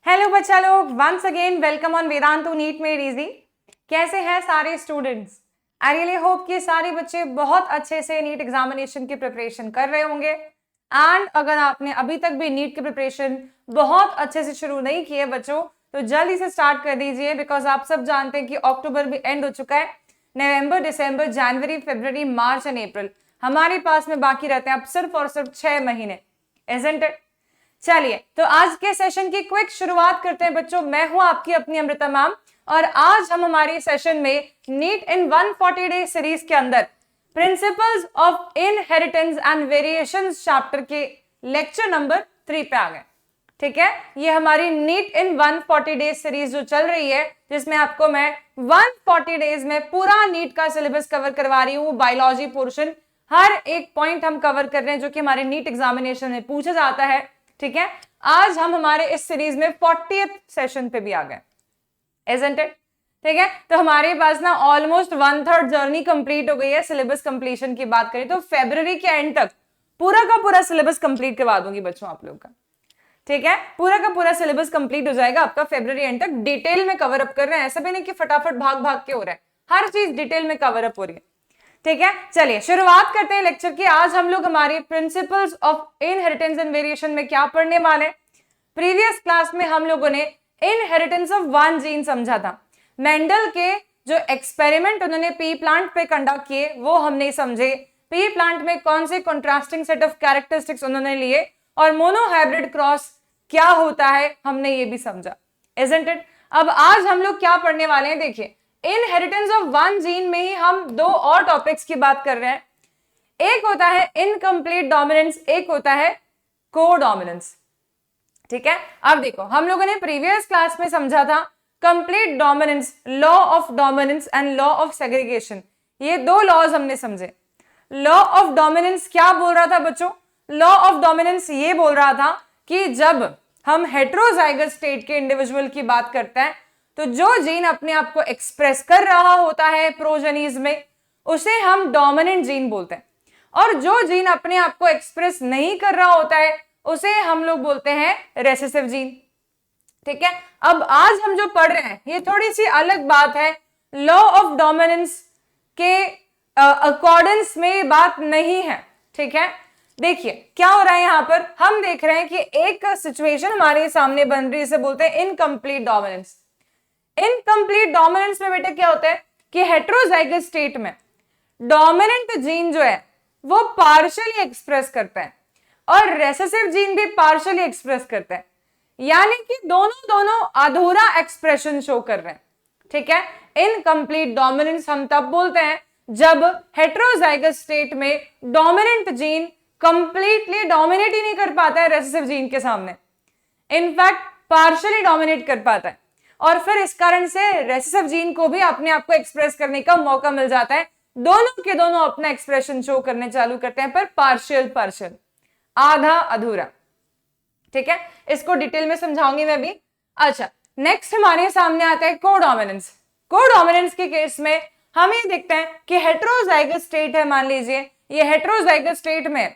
Hello बच्चा लोग, once again welcome on Vedantu NEET made easy. कैसे हैं सारे स्टूडेंट्स? आई रियली होप कि सारे बच्चे बहुत अच्छे से नीट एग्जामिनेशन की प्रिपरेशन कर रहे होंगे। एंड अगर आपने अभी तक भी नीट की प्रिपरेशन बहुत अच्छे से शुरू नहीं की है बच्चों, तो जल्दी से स्टार्ट कर दीजिए, बिकॉज आप सब जानते हैं कि अक्टूबर भी एंड हो चुका है। नवंबर, दिसंबर, जनवरी, फरवरी, मार्च एंड अप्रैल हमारे पास में बाकी रहते हैं अब सिर्फ और सिर्फ 6 महीने। Isn't it? चलिए, तो आज के सेशन की क्विक शुरुआत करते हैं बच्चों। मैं हूं आपकी अपनी अमृता मैम, और आज हम हमारे सेशन में नीट इन 140 डे सीरीज के अंदर principles of inheritance and variations chapter के लेक्चर नंबर 3 पे आ गए। ठीक है, ये हमारी नीट इन 140 डेज सीरीज जो चल रही है, जिसमें आपको मैं 140 डेज में पूरा नीट का सिलेबस कवर करवा रही हूँ। बायोलॉजी पोर्शन हर एक पॉइंट हम कवर कर रहे हैं जो कि हमारे नीट एग्जामिनेशन में पूछा जाता है। ठीक है, आज हम हमारे इस सीरीज में 40th सेशन पे भी आ गए। Isn't it? ठीक है, तो हमारे पास ना ऑलमोस्ट 1/3 जर्नी कंप्लीट हो गई है। सिलेबस कंप्लीशन की बात करें तो फरवरी के एंड तक पूरा का पूरा सिलेबस कंप्लीट करवा दूंगी बच्चों आप लोग का। ठीक है, पूरा का पूरा सिलेबस कंप्लीट हो जाएगा आपका फरवरी एंड तक। डिटेल में कवर अप कर रहे हैं, ऐसा भी नहीं कि फटाफट भाग भाग के हो रहा है, हर चीज डिटेल में कवर अप हो रही है। ठीक है, चलिए शुरुआत करते हैं लेक्चर की। आज हम लोग हमारे principles of inheritance and variation में क्या पढ़ने वाले हैं। प्रीवियस क्लास में हम लोगों ने इनहेरिटेंस ऑफ वन जीन समझा था। मेंडल के जो एक्सपेरिमेंट उन्होंने पी प्लांट पे कंडक्ट किए वो हमने समझे। पी प्लांट में कौन से कंट्रास्टिंग सेट ऑफ कैरेक्टरिस्टिक्स उन्होंने लिए और मोनोहाइब्रिड क्रॉस क्या होता है हमने ये भी समझा। Isn't it? अब आज हम लोग क्या पढ़ने वाले हैं, देखिए इनहेरिटेंस ऑफ वन जीन में ही हम दो और टॉपिक्स की बात कर रहे हैं। एक होता है इनकम्प्लीट डोमिनेंस, एक होता है कोडोमिनेंस। ठीक है, अब देखो हम लोगों ने प्रीवियस क्लास में समझा था complete dominance, law of dominance and law of segregation. ये दो लॉज हमने समझे। लॉ ऑफ डोमिनेंस क्या बोल रहा था बच्चों? लॉ ऑफ डोमिनेंस ये बोल रहा था कि जब हम हेटेरोजाइगस स्टेट के इंडिविजुअल की बात करते हैं तो जो जीन अपने आप को एक्सप्रेस कर रहा होता है प्रोजेनीज में, उसे हम डोमिनेंट जीन बोलते हैं, और जो जीन अपने आप को एक्सप्रेस नहीं कर रहा होता है उसे हम लोग बोलते हैं रेसेसिव जीन। ठीक है, अब आज हम जो पढ़ रहे हैं ये थोड़ी सी अलग बात है। लॉ ऑफ डोमिनेंस के अकॉर्डेंस में बात नहीं है। ठीक है, देखिए क्या हो रहा है यहां पर। हम देख रहे हैं कि एक सिचुएशन हमारे सामने बन रही है, इसे बोलते हैं इनकम्प्लीट डोमिनेंस। इनकम्प्लीट डोमिनेंस में बेटा क्या होता है कि हेटेरोजाइगस स्टेट में डोमिनेंट जीन जो है वो पार्शियली एक्सप्रेस करता है और रेसेसिव जीन भी पार्शियली एक्सप्रेस करता है, यानी कि दोनों अधूरा एक्सप्रेशन शो कर रहे हैं। ठीक है, इनकम्प्लीट डोमिनेंस हम तब बोलते हैं जब हेटेरोजाइगस स्टेट में डोमिनेंट जीन कंप्लीटली डोमिनेट ही नहीं कर पाता है रेसेसिव जीन के सामने, इनफैक्ट पार्शियली डोमिनेट कर पाता है, और फिर इस कारण से रेसेसिव जीन को भी अपने आप को एक्सप्रेस करने का मौका मिल जाता है। दोनों के दोनों अपना एक्सप्रेशन शो करने चालू करते हैं, पर पार्शियल, आधा अधूरा। ठीक है, इसको डिटेल में समझाऊंगी मैं भी। अच्छा, नेक्स्ट हमारे सामने आता है कोडोमिनेंस। कोडोमिनेंस के केस में हम ये देखते हैं कि हेटेरोजाइगस स्टेट है, मान लीजिए ये हेटेरोजाइगस स्टेट में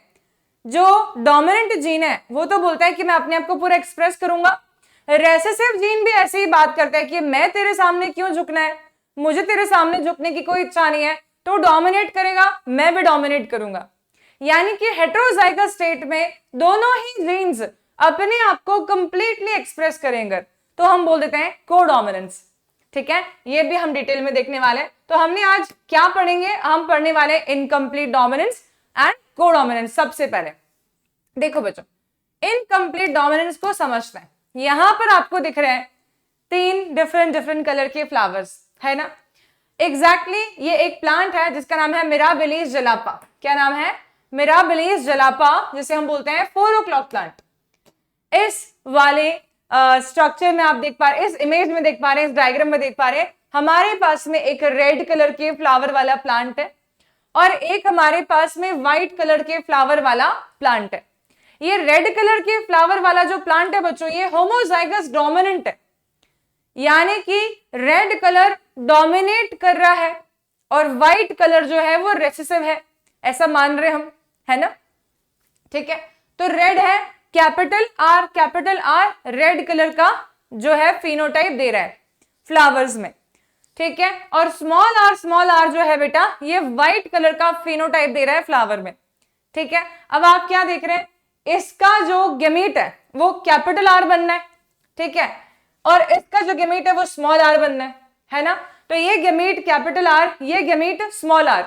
जो डोमिनेंट जीन है वो तो बोलता है कि मैं अपने आप को पूरा एक्सप्रेस करूंगा। रेसेसिव जीन भी ऐसी ही बात करता है कि मैं तेरे सामने क्यों झुकना है, मुझे तेरे सामने झुकने की कोई इच्छा नहीं है, तो डोमिनेट करेगा, मैं भी डोमिनेट करूंगा। यानी कि हेटेरोजाइगस स्टेट में दोनों ही जीन्स अपने आप को कंप्लीटली एक्सप्रेस करेंगे, तो हम बोल देते हैं कोडोमिनेंस। ठीक है, ये भी हम डिटेल में देखने वाले हैं। तो हमने आज क्या पढ़ेंगे, हम पढ़ने वाले इनकम्प्लीट डोमिनेंस एंड कोडोमिनेंस। सबसे पहले देखो बच्चों, इनकम्प्लीट डोमिनेंस को समझते हैं। यहां पर आपको दिख रहे हैं 3 डिफरेंट कलर के फ्लावर्स, है ना। एग्जैक्टली ये एक प्लांट है जिसका नाम है मिराबिलिस जलापा। क्या नाम है? मिराबिलिस जलापा, जिसे हम बोलते हैं 4 o'clock प्लांट। इस वाले स्ट्रक्चर में आप देख पा रहे हैं, इस इमेज में देख पा रहे हैं, इस डायग्राम में देख पा रहे हैं, हमारे पास में एक रेड कलर के फ्लावर वाला प्लांट है और एक हमारे पास में व्हाइट कलर के फ्लावर वाला प्लांट है। ये रेड कलर के फ्लावर वाला जो प्लांट है बच्चों, ये होमोजाइगस डोमिनेंट है, यानी कि रेड कलर डोमिनेट कर रहा है और व्हाइट कलर जो है वो रेसेसिव है, ऐसा मान रहे हम, है ना। ठीक है, तो रेड है कैपिटल आर रेड कलर का जो है फिनोटाइप दे रहा है फ्लावर्स में, ठीक है। और स्मॉल आर जो है बेटा ये व्हाइट कलर का फिनोटाइप दे रहा है फ्लावर में, ठीक है। अब आप क्या देख रहे हैं, इसका जो गेमीट है वो कैपिटल आर बनना है, ठीक है, और इसका जो गेमीट है वो स्मॉल आर बनना है ना। तो ये गेमीट कैपिटल आर, ये गेमीट स्मॉल आर।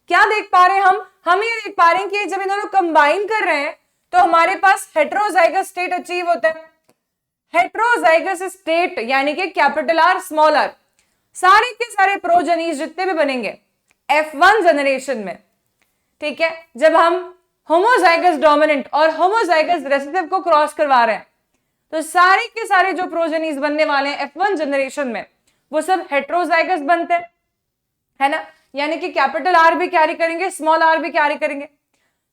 क्या देख पा रहे हैं हम ये देख पा रहे हैं कि जब इन दोनों कंबाइन कर रहे हैं तो हमारे पास हेटेरोजाइगस स्टेट अचीव होता है। हेटेरोजाइगस स्टेट यानी कि कैपिटल आर स्मॉल आर, सारे के सारे प्रोजेनीज जितने भी बनेंगे F1 जनरेशन में, ठीक है, जब हम होमोजाइगस डोमिनेंट और होमोजाइगस रेसेसिव को क्रॉस करवा रहे हैं तो सारे के सारे जो प्रोजेनीज बनने वाले हैं F1 जनरेशन में वो सब हेटेरोजाइगस बनते हैं, है ना। यानी कि कैपिटल आर भी कैरी करेंगे, स्मॉल आर भी कैरी करेंगे।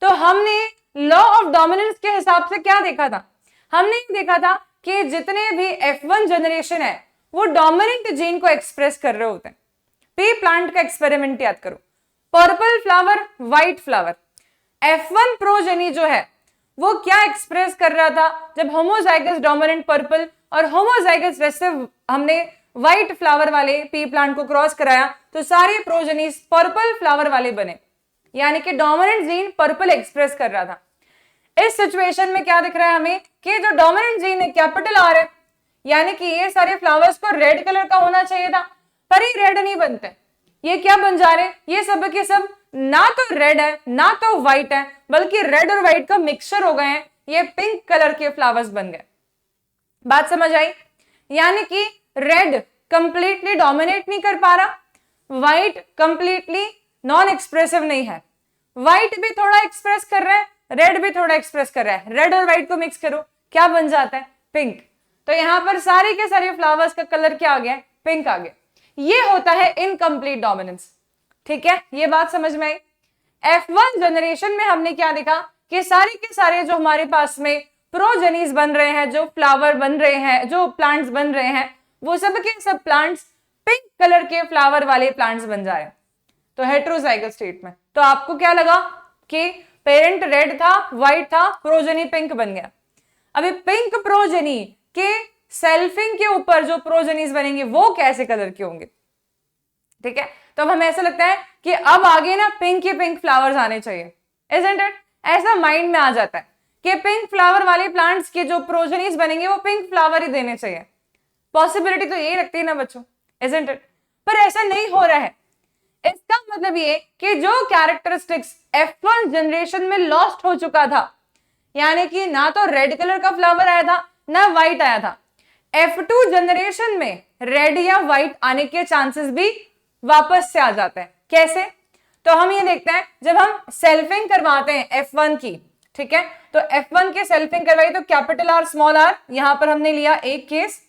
तो हमने लॉ ऑफ डोमिनेंस के हिसाब से क्या देखा था, हमने देखा था कि जितने भी F1 जनरेशन है वो डोमिनेंट जीन को एक्सप्रेस कर रहे होते हैं। पी प्लांट का एक्सपेरिमेंट याद करो, purple flower, white flower, F1 progeny जो है वो क्या एक्सप्रेस कर रहा था जब होमोजाइगस डोमिनेंट पर्पल और होमोजाइगस रेसेसिव हमने व्हाइट फ्लावर वाले पी प्लांट को क्रॉस कराया तो सारे प्रोजेनीज पर्पल फ्लावर वाले बने, यानी कि डोमिनेंट जीन पर्पल एक्सप्रेस कर रहा था। इस सिचुएशन में क्या दिख रहा है हमें कि जो डोमिनेंट जीन है कैपिटल आर है, यानी कि ये सारे फ्लावर्स को रेड कलर का होना चाहिए था, पर ये रेड नहीं बनते। ये क्या बन जा रहे हैं, ये सब के सब ना तो रेड है ना तो व्हाइट है, बल्कि रेड और व्हाइट का मिक्सचर हो गए हैं, ये पिंक कलर के फ्लावर्स बन गए। बात समझ आई, यानी कि रेड कंप्लीटली डोमिनेट नहीं कर पा रहा, व्हाइट कंप्लीटली नॉन एक्सप्रेसिव नहीं है, व्हाइट भी थोड़ा एक्सप्रेस कर रहा है, रेड भी थोड़ा एक्सप्रेस कर रहा है। रेड और व्हाइट को मिक्स करो क्या बन जाता है, पिंक। तो यहां पर सारे के सारे फ्लावर्स का कलर क्या आ गया, पिंक आ गया। ये होता है इनकम्प्लीट डोमिनेंस, ठीक है, ये बात समझ में आई। F1 जनरेशन में हमने क्या देखा कि सारे के सारे जो हमारे पास में प्रोजेनीज बन रहे हैं, जो फ्लावर बन रहे हैं, जो प्लांट्स बन रहे हैं, वो सब के सब प्लांट्स पिंक कलर के फ्लावर वाले प्लांट्स बन जा रहे हैं, तो हेटेरोजाइगस स्टेट में। तो आपको क्या लगा कि पेरेंट रेड था, व्हाइट था, प्रोजेनी पिंक बन गया। अभी पिंक प्रोजेनी के सेल्फिंग के ऊपर जो प्रोजेनीज बनेंगे वो कैसे कलर के होंगे, ठीक है। तो अब हमें ऐसा लगता है कि अब आगे ना पिंक के पिंक फ्लावर्स आने चाहिए, isn't it? ऐसा माइंड में आ जाता है कि पिंक फ्लावर वाले प्लांट्स के जो प्रोजेनीज बनेंगे वो पिंक फ्लावर ही देने चाहिए। पॉसिबिलिटी तो यही रखती है ना बच्चों, isn't it? पर ऐसा नहीं हो रहा है। इसका मतलब ये कि जो कैरेक्टरिस्टिक्स F1 जनरेशन में लॉस्ट हो चुका था, यानी कि ना तो रेड कलर का फ्लावर आया था ना व्हाइट आया था, F2 जनरेशन में रेड या व्हाइट आने के चांसेस भी वापस से आ जाते हैं। कैसे, तो हम ये देखते हैं जब हम सेल्फिंग करवाते हैं F1 की, ठीक है, तो F1 के सेल्फिंग करवाई तो कैपिटल आर स्मॉल आर, यहां पर हमने लिया एक case,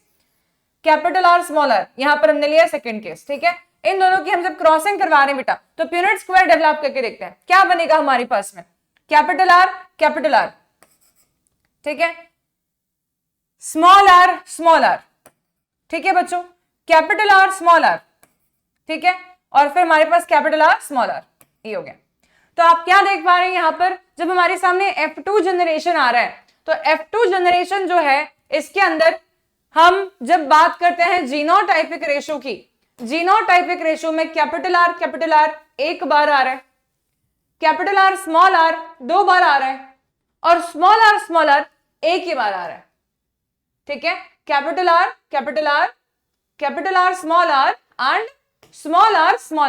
capital R small R यहां पर हमने लिया सेकंड केस, ठीक है। इन दोनों की हम जब क्रॉसिंग करवा रहे हैं बेटा तो प्यूनिट स्क्वायर डेवलप करके देखते हैं क्या बनेगा हमारे पास में, कैपिटल आर, ठीक है, स्मॉल आर, ठीक है बच्चों, कैपिटल आर स्मॉल आर, ठीक है, और फिर हमारे पास कैपिटल आर स्मॉल आर, ये हो गया। तो आप क्या देख पा रहे हैं यहां पर जब हमारे सामने F2 जनरेशन आ रहा है तो F2 जनरेशन जो है इसके अंदर हम जब बात करते हैं जीनोटाइपिक रेशो की, जीनोटाइपिक रेशो में कैपिटल आर एक बार आ रहा है, कैपिटल आर स्मॉल आर 2 बार आ रहा है, और स्मॉल आर एक ही बार आ रहा है, ठीक है। Capital R small R and small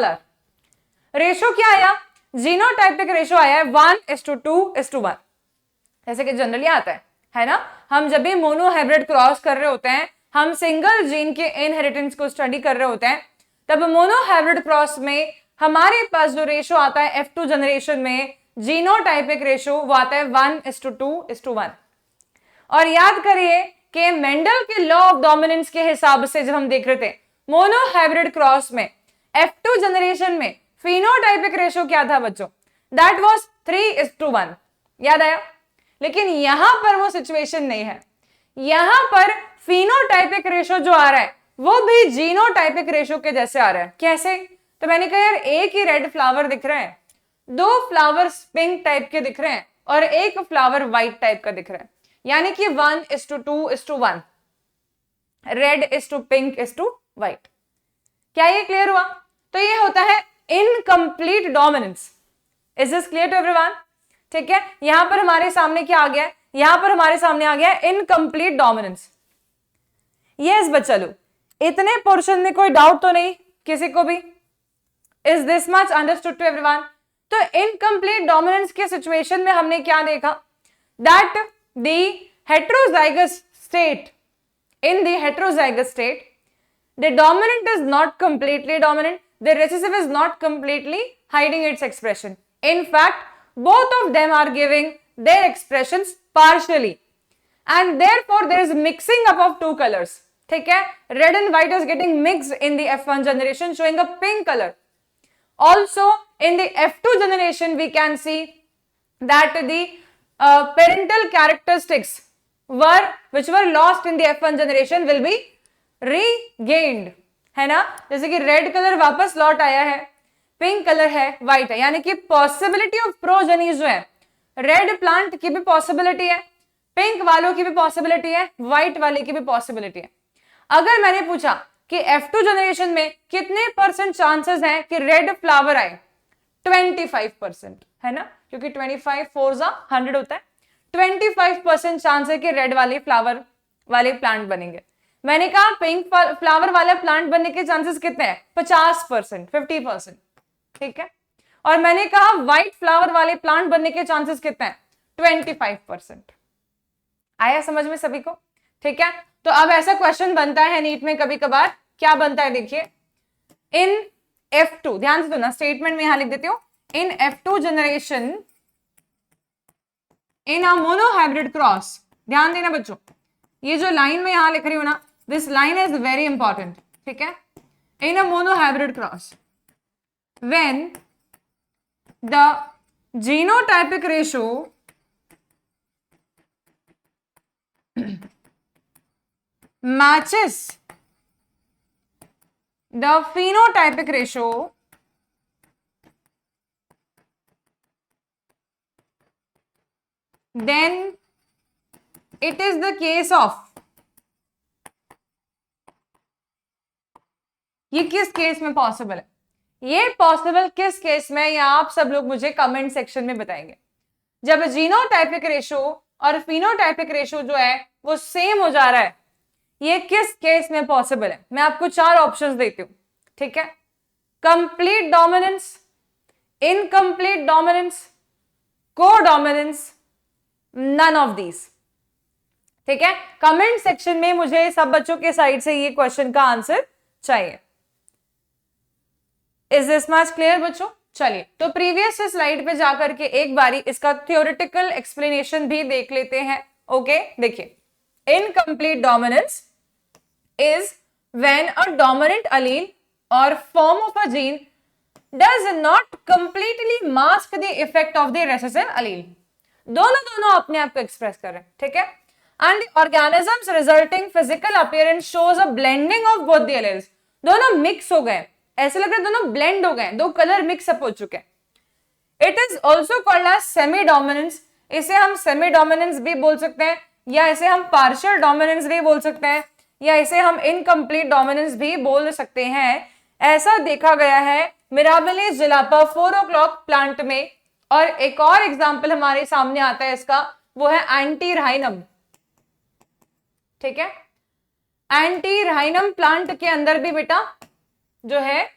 R. Ratio क्या आया, जीनोटाइपिक रेशो आया है 1:2:1, जैसे कि जनरली आता है ना। हम जब भी मोनोहाइब्रिड क्रॉस कर रहे होते हैं, हम सिंगल जीन के इनहेरिटेंस को स्टडी कर रहे होते हैं, तब मोनोहाइब्रिड क्रॉस में हमारे पास जो रेशो आता है F2 जनरेशन में जीनोटाइपिक रेशो वो आता है 1:2:1। और याद करिए कि मेंडल के लॉ ऑफ डोमिनेंस के हिसाब से जब हम देख रहे थे मोनोहाइब्रिड क्रॉस में F2 जनरेशन में फिनोटाइपिक रेशो क्या था बच्चों, दैट वाज 3:1, याद आया। लेकिन यहां पर वो सिचुएशन नहीं है, यहां पर फिनोटाइपिक रेशो जो आ रहा है वो भी जीनोटाइपिक रेशो के जैसे आ रहा है। कैसे, तो मैंने कहा यार एक ही रेड फ्लावर दिख रहे हैं, 2 फ्लावर्स पिंक टाइप के दिख रहे हैं और एक फ्लावर व्हाइट टाइप का दिख रहा है, यानी कि 1:2:1। Red is to pink is to white. क्या ये क्लियर हुआ? तो ये होता है incomplete dominance. Is this clear to everyone? ठीक है, यहां पर हमारे सामने क्या आ गया है? यहां पर हमारे सामने आ गया इनकम्प्लीट डोमिनेंस। यस बच्चा लोग, इतने पोर्शन में कोई डाउट तो नहीं किसी को भी? Is this much understood to everyone? तो इनकम्प्लीट डोमिनेंस के सिचुएशन में हमने क्या देखा? That the heterozygous state, in the heterozygous state, the dominant is not completely dominant, the recessive is not completely hiding its expression. In fact, both of them are giving their expressions partially, and therefore there is mixing up of two colors. ठीक है, red and white is getting mixed in the F1 generation, showing a pink color. Also, in the F2 generation, we can see that the parental characteristics which were lost in the F1 generation will be regained, है ना? जैसे कि red colour वापस लौट आया है, pink colour है, white है, यानी कि पॉसिबिलिटी ऑफ प्रोजेनी जो है, रेड प्लांट की भी पॉसिबिलिटी है, पिंक वालों की भी पॉसिबिलिटी है, व्हाइट वाले की भी पॉसिबिलिटी है। अगर मैंने पूछा कि F2 जनरेशन में कितने परसेंट चांसेस हैं कि रेड फ्लावर आए, 25%, है ना? क्योंकि 25 4 100 होता है, 25% चांस है कि रेड वाले फ्लावर वाले प्लांट बनेंगे। मैंने कहा पिंक फ्लावर वाला प्लांट बनने के चांसेस कितने हैं? 50%, 50%, ठीक है। और मैंने कहा व्हाइट फ्लावर वाले प्लांट बनने के चांसेस कितने हैं? 25%। आया समझ में सभी को? ठीक है, तो अब ऐसा क्वेश्चन बनता है नीट में कभी कभार, क्या बनता है देखिए, इन F2, ध्यान से सुनना, स्टेटमेंट में यहां लिख देती हूं, इन F2 generation in a monohybrid cross. ध्यान देना बच्चों, ये जो लाइन में यहां लिख रही हूं ना, this line is very important, ठीक है। In a monohybrid cross, when the genotypic ratio matches the phenotypic ratio then it is the case of, ये किस केस में पॉसिबल है? ये पॉसिबल किस केस में, या आप सब लोग मुझे कमेंट सेक्शन में बताएंगे। जब जीनोटाइपिक रेशियो और फिनोटाइपिक रेशियो जो है वो सेम हो जा रहा है, ये किस केस में पॉसिबल है? मैं आपको 4 ऑप्शंस देती हूं, ठीक है। Complete dominance, incomplete dominance, codominance, none of these, ठीक है। कमेंट सेक्शन में मुझे सब बच्चों के साइड से ये क्वेश्चन का आंसर चाहिए। इज दिस मच क्लियर बच्चों? चलिए, तो प्रीवियस स्लाइड पे जाकर के एक बारी इसका थ्योरेटिकल एक्सप्लेनेशन भी देख लेते हैं। ओके, देखिए, incomplete dominance is when a dominant allele or form of a gene does not completely mask the effect of the recessive allele. दोनों अपने आप को एक्सप्रेस कर रहे हैं, ठीक है। And the organisms resulting physical appearance shows a blending of both the alleles. दोनों मिक्स हो गए, ऐसे लग रहा है दोनों ब्लेंड हो गए, दो कलर मिक्स अप हो चुके हैं। It is also called as semi dominance. इसे हम सेमी डोमिनेंस भी बोल सकते हैं, या इसे हम पार्शियल डोमिनेंस भी बोल सकते हैं, या इसे हम इनकम्प्लीट डोमिनेंस भी बोल सकते हैं। ऐसा देखा गया है मिराबिलिस ज़िलापा 4 o'clock प्लांट में। और एक और एग्जांपल हमारे सामने आता है इसका, वो है एंटीराइनम, ठीक है। एंटीराइनम प्लांट के अंदर भी बेटा जो है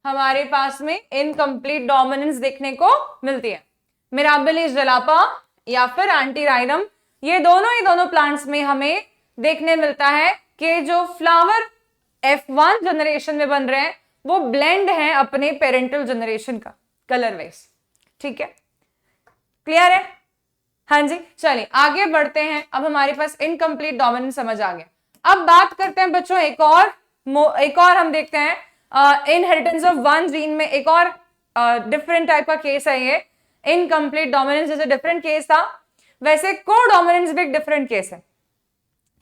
हमारे पास में इनकम्प्लीट डोमिनेंस देखने को मिलती है। मिराबिलिस ज़िलापा या फिर एंटीराइनम, ये दोनों प्लांट्स में हमें देखने मिलता है कि जो फ्लावर F1 जनरेशन में बन रहे हैं वो ब्लेंड है अपने पेरेंटल जनरेशन का कलर वाइज, ठीक है। क्लियर है? हाँ जी, चलिए आगे बढ़ते हैं। अब हमारे पास इनकम्प्लीट डोमिनेंस समझ आ गया। अब बात करते हैं बच्चों एक और हम देखते हैं इनहेरिटेंस ऑफ वन जीन में एक और डिफरेंट टाइप का केस है ये। इनकम्प्लीट डोमिनेंस जैसे डिफरेंट केस था, वैसे कोडोमिनेंस भी एक डिफरेंट केस है,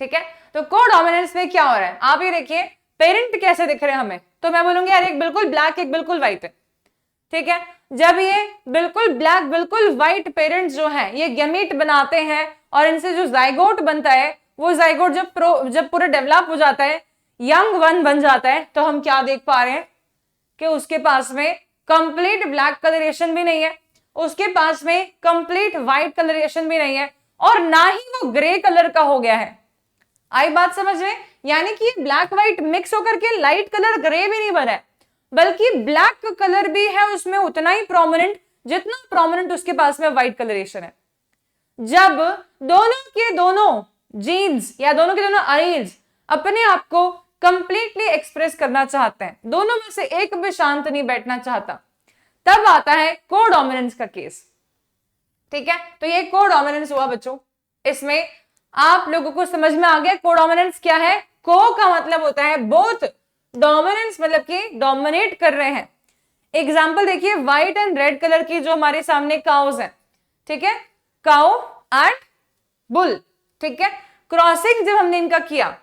ठीक है। तो कोडोमिनेंस में क्या हो रहा है, आप ये देखिए, पेरेंट कैसे दिख रहे हैं हमें, तो मैं बोलूंगी यार एक बिल्कुल ब्लैक एक बिल्कुल व्हाइट है, ठीक है। जब ये बिल्कुल ब्लैक बिल्कुल व्हाइट पेरेंट्स जो हैं ये गैमीट बनाते हैं और इनसे जो जाइगोट बनता है वो जाइगोट जब पूरा डेवलप हो जाता है, यंग वन बन जाता है, तो हम क्या देख पा रहे हैं कि उसके पास में कंप्लीट ब्लैक कलरेशन भी नहीं है, उसके पास में कंप्लीट व्हाइट कलरेशन भी नहीं है, और ना ही वो ग्रे कलर का हो गया है। आई बात समझ में? यानी कि ब्लैक व्हाइट मिक्स होकर के लाइट कलर ग्रे भी नहीं बना है, बल्कि ब्लैक कलर भी है उसमें उतना ही प्रोमिनेंट जितना प्रोमिनेंट उसके पास में व्हाइट कलरेशन है। जब दोनों के दोनों जीन्स या दोनों के दोनों एलील्स अपने आप को कंप्लीटली एक्सप्रेस करना चाहते हैं, दोनों में से एक भी शांत नहीं बैठना चाहता, तब आता है कोडोमिनेंस का केस। ठीक है, तो ये कोडोमिनेंस हुआ बच्चों। इसमें आप लोगों को समझ में आ गया कोडोमिनेंस क्या है। को का मतलब होता है बोथ, डोमिनेंस मतलब कि डोमिनेट कर रहे हैं। एग्जाम्पल देखिए, व्हाइट एंड रेड कलर की जो हमारे सामने काउज है, ठीक है, काउ एंड बुल, ठीक है, क्रॉसिंग जब हमने इनका किया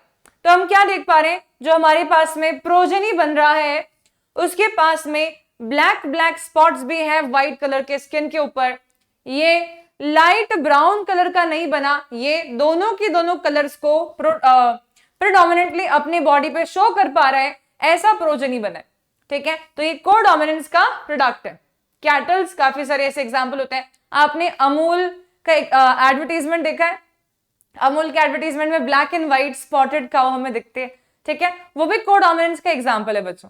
तो हम क्या देख पा रहे हैं, जो हमारे पास में प्रोजेनी बन रहा है उसके पास में ब्लैक ब्लैक स्पॉट्स भी है व्हाइट कलर के स्किन के ऊपर। ये लाइट ब्राउन कलर का नहीं बना, ये दोनों की दोनों कलर्स को प्रेडोमिनेंटली अपनी बॉडी पे शो कर पा रहा है, ऐसा प्रोजेनी बना है। ठीक है, तो ये कोडोमिनेंस का प्रोडक्ट है। कैटल्स, काफी सारे ऐसे एग्जाम्पल होते हैं। आपने अमूल का एडवर्टीजमेंट देखा है, अमूल के एडवर्टीजमेंट में black and white spotted cow हमें दिखते हैं, ठीक है, वो भी कोडोमिनेंस का एग्जाम्पल है बच्चों।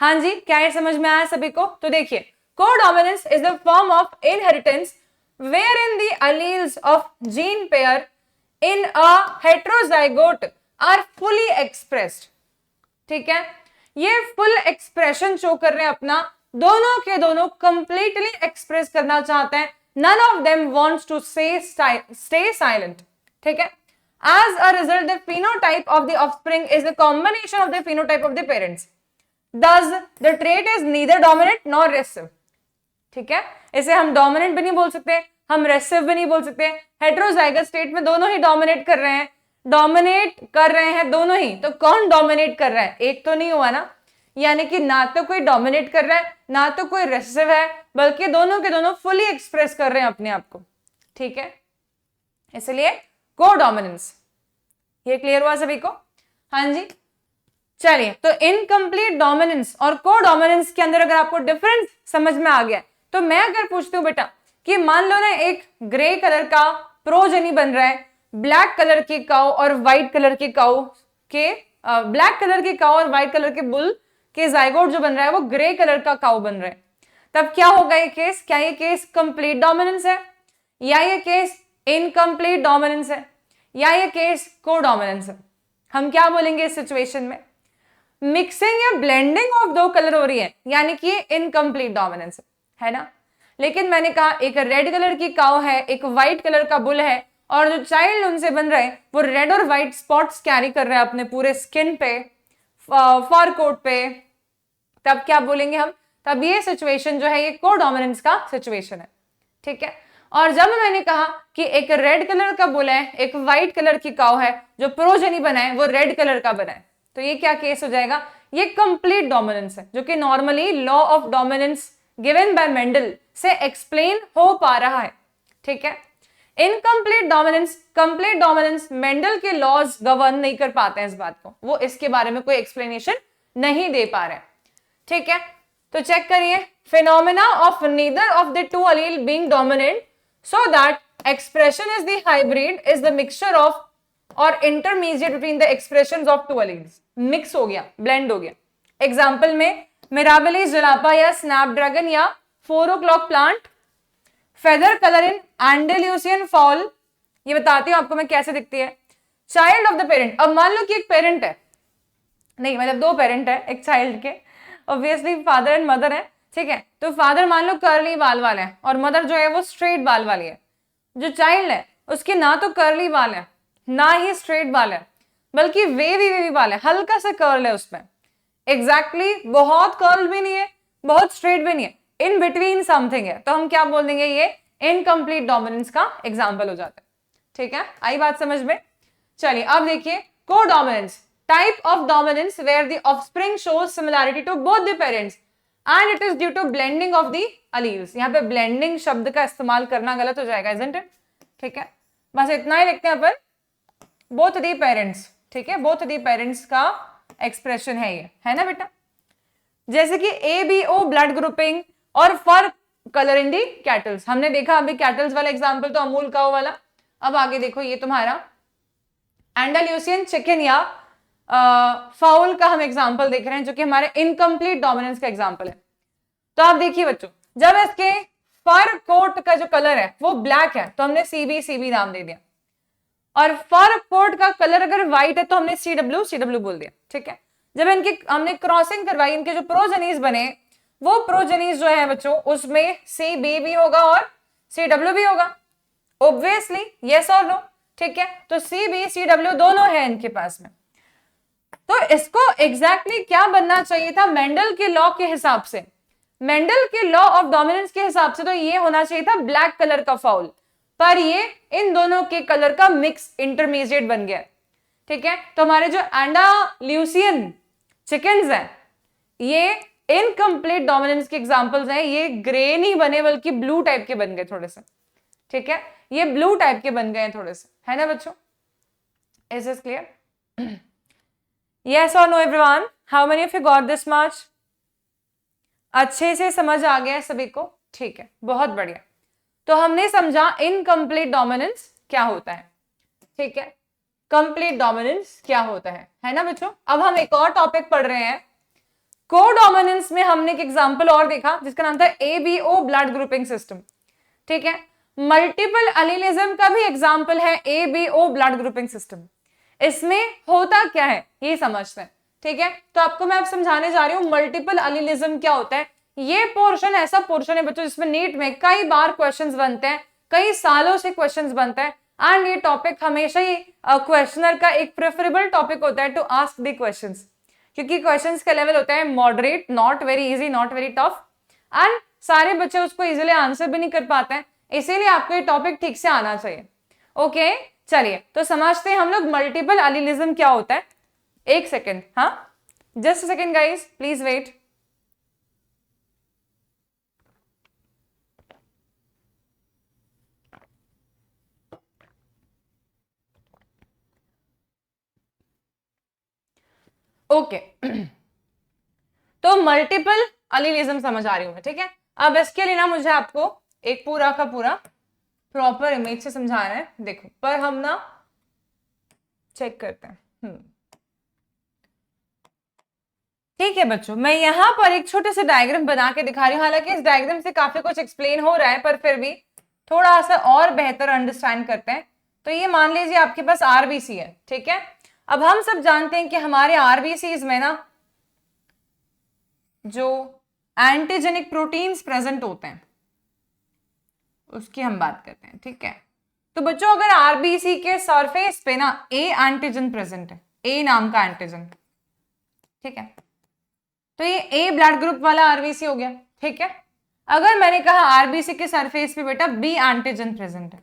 हाँ जी, क्या ये समझ में आया सभी को? तो देखिए, codominance is the form of inheritance wherein the alleles of gene pair in a heterozygote are fully expressed। ठीक है, ये फुल एक्सप्रेशन शो कर रहे हैं अपना, दोनों के दोनों कंप्लीटली एक्सप्रेस करना चाहते हैं। None of them wants to stay silent। ठीक है, as a result the phenotype of the offspring is the combination of the phenotype of the parents, thus the trait is neither dominant nor recessive। ठीक है, इसे हम dominant भी नहीं बोल सकते, हम रेसिव भी नहीं बोल सकते। हेटेरोजाइगस स्टेट में दोनों ही डोमिनेट कर रहे हैं, डोमिनेट कर रहे हैं दोनों ही, तो कौन डोमिनेट कर रहा है? एक तो नहीं हुआ ना, यानी कि ना तो कोई डोमिनेट कर रहा है ना तो कोई रेसिव है, बल्कि दोनों के दोनों फुली एक्सप्रेस कर रहे हैं अपने आप को। ठीक है, इसलिए कोडोमिनेंस। ये क्लियर हुआ सभी को? हाँ जी, चलिए, तो इनकम्प्लीट डोमिनेंस और कोडोमिनेंस के अंदर अगर आपको डिफरेंस समझ में आ गया, तो मैं अगर पूछती हूँ बेटा कि मान लो ना एक ग्रे कलर का प्रोजेनी बन रहा है ब्लैक कलर के काउ और व्हाइट कलर के काउ के, ब्लैक कलर के काउ और व्हाइट कलर के बुल के जाइगोट जो बन रहा है वो ग्रे कलर का काउ बन रहा है, तब क्या होगा ये केस? क्या ये केस कंप्लीट डोमिनेंस है, या ये केस इनकम्प्लीट डोमिनेंस है, या ये केस कोडोमिनेंस है? हम क्या बोलेंगे इस सिचुएशन में? मिक्सिंग या ब्लेंडिंग ऑफ दो कलर हो रही है, यानी कि इनकम्प्लीट डोमिनेंस है ना। लेकिन मैंने कहा एक रेड कलर की काउ है, एक व्हाइट कलर का बुल है, और जो चाइल्ड उनसे बन रहे हैं वो रेड और व्हाइट स्पॉट्स कैरी कर रहे हैं अपने पूरे स्किन पे, फर कोट पे, तब क्या बोलेंगे हम? तब ये सिचुएशन जो है ये कोडोमिनेंस का सिचुएशन है। ठीक है, और जब मैंने कहा कि एक रेड कलर का बुल है, एक व्हाइट कलर की काउ है, जो प्रोजेनी बना है वो रेड कलर का बना है, तो ये क्या केस हो जाएगा? ये कंप्लीट डोमिनेंस है, जो कि normally law of dominance given by Mendel से एक्सप्लेन हो पा रहा है। ठीक है, incomplete dominance, complete dominance Mendel के लॉज गवर्न नहीं कर पाते हैं इस बात को, वो इसके बारे में कोई एक्सप्लेनेशन नहीं दे पा रहे हैं। ठीक है, तो चेक करिए, phenomena of neither of the two allele being dominant so that expression is the hybrid is the mixture of और intermediate between the expressions of two alleles. Mix हो गया, ब्लेंड हो गया। एग्जांपल में मिराबिलिस जलापा या Snapdragon या 4 o'clock plant, feather colour in Andalusian fowl. ये बताती हूं आपको मैं कैसे दिखती है। चाइल्ड ऑफ द पेरेंट, अब मान लो कि एक पेरेंट है, नहीं मतलब दो पेरेंट है एक चाइल्ड के, ऑब्वियसली फादर एंड मदर है। ठीक है, तो फादर मान लो कर्ली बाल वाले हैं और मदर जो है वो स्ट्रेट बाल वाली है। जो चाइल्ड है उसके ना तो कर्ली बाल है ना ही स्ट्रेट बाल है, बल्कि वेवी बाल है, हल्का सा कर्ल है उसमें, एग्जैक्टली बहुत कर्ल भी नहीं है बहुत स्ट्रेट भी नहीं है, इन बिटवीन समथिंग है, तो हम क्या बोल देंगे? ये इनकम्प्लीट डोमिनेंस का एग्जाम्पल हो जाता है। ठीक है, आई बात समझ में? चलिए अब देखिए codominance, type of dominance where the offspring shows similarity to both the parents and it is due to blending of the alleles. यहाँ पे ब्लेंडिंग शब्द का इस्तेमाल करना गलत हो जाएगा, इजंट इट? ठीक है, बस इतना ही लिखते हैं अपन, बोथ दी पेरेंट्स, ठीक है, बोथ दी पेरेंट्स का एक्सप्रेशन है ये, है ना बेटा। जैसे कि ABO ब्लड ग्रुपिंग और फर कलर इन दी कैटल्स, हमने देखा अभी कैटल्स वाला एग्जांपल तो अमूल काऊ वाला। अब आगे देखो ये तुम्हारा एंडालूसियन चिकन या फाउल का हम एग्जांपल देख रहे हैं, जो कि हमारे इनकम्प्लीट डोमिनेंस का एग्जांपल है। तो आप देखिए बच्चों, जब इसके फर कोट का जो कलर है वो ब्लैक है तो हमने CB नाम दे दिया, और फर कोट का कलर अगर व्हाइट है तो हमने CW बोल दिया, ठीक है। जब इनकी हमने क्रॉसिंग करवाई, इनके जो प्रोजेनीज बने, वो प्रोजेनीज जो है बच्चों उसमें CB भी होगा और CW भी होगा, ऑब्वियसली, यस और नो, ठीक है। तो CB CW दोनों है इनके पास में। तो इसको एग्जैक्टली क्या बनना चाहिए था मेंडल के लॉ के हिसाब से, मेंडल के लॉ ऑफ डोमिनेंस के हिसाब से तो ये होना चाहिए था ब्लैक कलर का फाउल, पर ये इन दोनों के कलर का मिक्स इंटरमीडिएट बन गया, ठीक है। तो हमारे जो एंडालूसियन चिकन्स हैं ये इनकम्प्लीट डोमिनेंस के एग्जांपल्स हैं, ये ग्रे नहीं बने बल्कि ब्लू टाइप के बन गए थोड़े से, ठीक है, ये ब्लू टाइप के बन गए थोड़े से, है ना बच्चों। Is this clear? यस और no everyone? How many of you got this much? अच्छे से समझ आ गया सभी को? ठीक है, बहुत बढ़िया। तो हमने समझा इनकम्प्लीट डोमिनेंस क्या होता है, ठीक है, कंप्लीट डोमिनेंस क्या होता है ना बच्चों। अब हम एक और टॉपिक पढ़ रहे हैं, कोडोमिनेंस में हमने एक एग्जांपल और देखा जिसका नाम था ABO ब्लड ग्रुपिंग सिस्टम, ठीक है। मल्टीपल एलीलिज्म का भी एग्जांपल है ABO ब्लड ग्रुपिंग सिस्टम। इसमें होता क्या है ये समझते हैं, ठीक है। तो आपको मैं अब समझाने जा रही हूँ मल्टीपल एलीलिज्म क्या होता है। ये पोर्शन ऐसा पोर्शन है बच्चों जिसमें नीट में कई बार क्वेश्चंस बनते हैं, कई सालों से क्वेश्चंस बनते हैं, एंड ये टॉपिक हमेशा ही क्वेश्चनर का एक प्रेफरेबल टॉपिक होता है टू आस्क द क्वेश्चंस, क्योंकि क्वेश्चंस का लेवल होता है moderate, not very easy, not very tough, and सारे बच्चे उसको इजीली आंसर भी नहीं कर पाते हैं, इसीलिए आपको ये टॉपिक ठीक से आना चाहिए। ओके चलिए तो समझते हैं हम लोग मल्टीपल एलीलिज्म क्या होता है। एक सेकेंड, हाँ just second guys, please wait. Okay तो मल्टीपल एलीलिज्म समझ आ रही हूं मैं, ठीक है। अब इसके लिए ना मुझे आपको एक पूरा का पूरा प्रॉपर इमेज से समझाना है, देखो, पर हम ना चेक करते हैं। ठीक है बच्चों, मैं यहां पर एक छोटे से डायग्राम बना के दिखा रही हूँ, हालांकि इस डायग्राम से काफी कुछ एक्सप्लेन हो रहा है, पर फिर भी थोड़ा सा और बेहतर अंडरस्टैंड करते हैं। तो ये मान लीजिए आपके पास आरबीसी है, ठीक है। अब हम सब जानते हैं कि हमारे आरबीसीज में ना जो एंटीजेनिक प्रोटीन्स प्रेजेंट होते हैं उसकी हम बात करते हैं, ठीक है। तो बच्चों अगर आरबीसी के सरफेस पे ना ए एंटीजन प्रेजेंट है, ए नाम का एंटीजन, ठीक है, तो ये ए ब्लड ग्रुप वाला आरबीसी हो गया, ठीक है। अगर मैंने कहा आरबीसी के सरफेस पे बेटा बी एंटीजन प्रेजेंट है,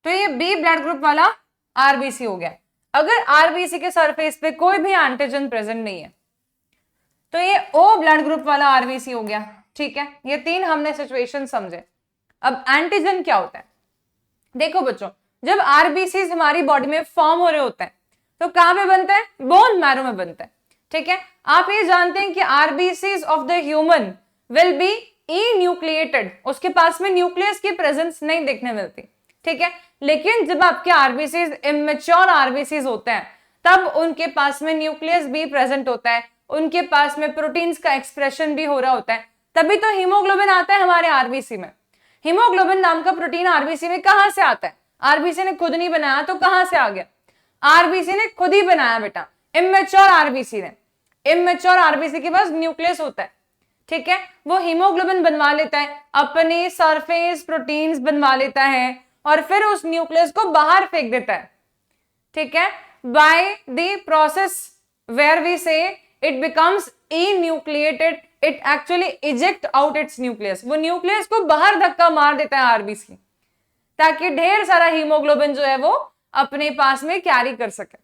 तो ये बी ब्लड ग्रुप वाला आरबीसी हो गया। अगर आरबीसी के सरफेस पे कोई भी एंटीजन प्रेजेंट नहीं है तो ये ओ ब्लड ग्रुप वाला आरबीसी हो गया, ठीक है। ये तीन हमने सिचुएशन समझे। अब एंटीजन क्या होता है, देखो बच्चों, जब आरबीसी हमारी बॉडी में फॉर्म हो रहे होते हैं तो कहां पे बनते हैं, बोन मैरो में बनते हैं, ठीक है। आप ये जानते हैं कि RBC of the human will be enucleated, उसके पास में न्यूक्लियस की प्रेजेंस नहीं देखने मिलती, ठीक है। लेकिन जब आपके आरबीसीज इमेच्योर आरबीसीज होते हैं तब उनके पास में न्यूक्लियस भी प्रेजेंट होता है, उनके पास में प्रोटीन्स का एक्सप्रेशन भी हो रहा होता है, तभी तो हीमोग्लोबिन आता है हमारे आरबीसी में। हीमोग्लोबिन नाम का प्रोटीन आरबीसी में कहां से आता है, आरबीसी ने खुद नहीं बनाया तो कहां से आ गया, आरबीसी ने खुद ही बनाया बेटा, इमेच्योर आरबीसी ने। इमेच्योर आरबीसी के पास न्यूक्लियस होता है, ठीक है, वो हीमोग्लोबिन बनवा लेता है, अपने सरफेस प्रोटीन्स बनवा लेता है और फिर उस न्यूक्लियस को बाहर फेंक देता है, ठीक है। By the process where we say it becomes enucleated, it actually eject out its nucleus, वो न्यूक्लियस को बाहर धक्का मार देता है आरबीसी, ताकि ढेर सारा हीमोग्लोबिन जो है वो अपने पास में कैरी कर सके,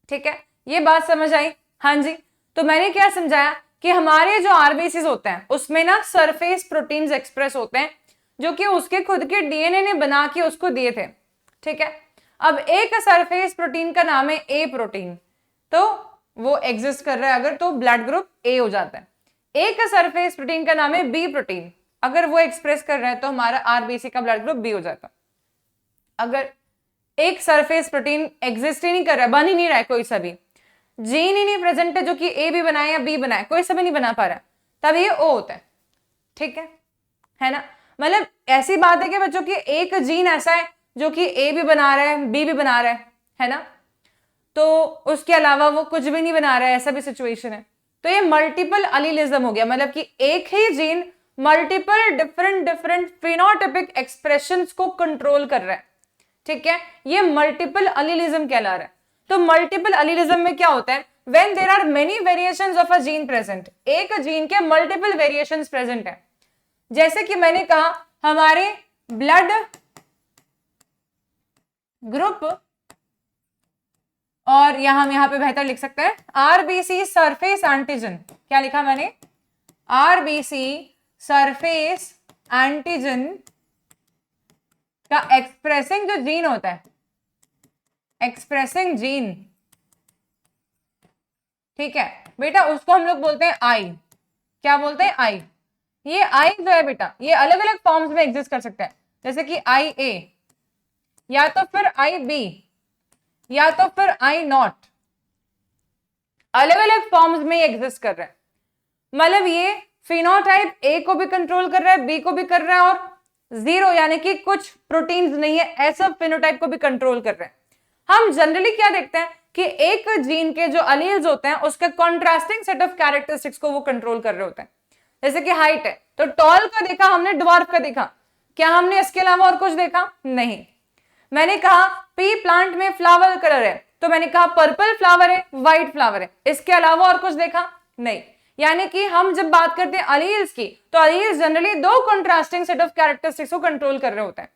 ठीक है। ये बात समझ आई? हाँ जी। तो मैंने क्या समझाया कि हमारे जो आरबीसी होते हैं उसमें ना सरफेस प्रोटीन्स एक्सप्रेस होते हैं जो कि उसके खुद के डीएनए ने बना के उसको दिए थे, ठीक है। अब एक सरफेस प्रोटीन का नाम है ए प्रोटीन, तो वो एग्जिस्ट कर रहा है अगर, तो ब्लड ग्रुप ए हो जाता है। एक सरफेस प्रोटीन का नाम है बी प्रोटीन, अगर वो एक्सप्रेस कर रहा है तो हमारा आरबीसी का ब्लड ग्रुप बी हो जाता। अगर एक सरफेस प्रोटीन एग्जिस्ट ही नहीं कर रहा है, बन ही नहीं रहा है, कोई सा भी जीन ही नहीं प्रेजेंट है जो कि ए भी बनाए या बी बनाए, कोई सा भी नहीं बना पा रहा है, तब ये ओ होता है। ठीक है ना। मतलब ऐसी बात है कि बच्चों की एक जीन ऐसा है जो कि ए भी बना रहा है, बी भी बना रहा है ना, तो उसके अलावा वो कुछ भी नहीं बना रहा है, ऐसा भी सिचुएशन है। तो ये मल्टीपल अलीलिज्म हो गया, मतलब कि एक ही gene multiple different phenotypic expressions को कंट्रोल कर रहा है। ठीक है, ये मल्टीपल अलीलिज्म कहला रहा है। तो मल्टीपल अलीलिज्म में क्या होता है, when there are many variations of a gene present, एक जीन के मल्टीपल वेरिएशंस प्रेजेंट है। जैसे कि मैंने कहा हमारे ब्लड ग्रुप, और यहां पे बेहतर लिख सकते हैं आरबीसी सरफेस एंटीजन, क्या लिखा मैंने, आरबीसी सरफेस एंटीजन का एक्सप्रेसिंग जो जीन होता है, एक्सप्रेसिंग जीन, ठीक है बेटा, उसको हम लोग बोलते हैं आई। क्या बोलते हैं, आई। ये आई जो है बेटा, ये अलग अलग फॉर्म्स में एग्जिस्ट कर सकता है, जैसे कि आई ए, या तो फिर आई बी, या तो फिर आई नॉट, अलग अलग फॉर्म्स में एग्जिस्ट कर रहा है। मतलब ये फिनोटाइप ए को भी कंट्रोल कर रहा है, बी को भी कर रहा है, और जीरो यानी कि कुछ प्रोटीन्स नहीं है ऐसा फिनोटाइप को भी कंट्रोल कर रहे हैं। हम जनरली क्या देखते हैं कि एक जीन के जो अलील्स होते हैं उसके कॉन्ट्रास्टिंग सेट ऑफ कैरेक्टरिस्टिक्स को वो कंट्रोल कर रहे होते हैं। जैसे कि हाइट है तो टॉल का देखा हमने, ड्वार्फ का देखा, क्या हमने इसके अलावा और कुछ देखा, नहीं। मैंने कहा पी प्लांट में फ्लावर कलर है तो मैंने कहा पर्पल फ्लावर है, व्हाइट फ्लावर है, इसके अलावा और कुछ देखा, नहीं। यानी कि हम जब बात करते हैं अलील्स की, तो अलील्स जनरली दो कंट्रास्टिंग सेट ऑफ कैरेक्टरिस्टिक्स को कंट्रोल कर रहे होते हैं।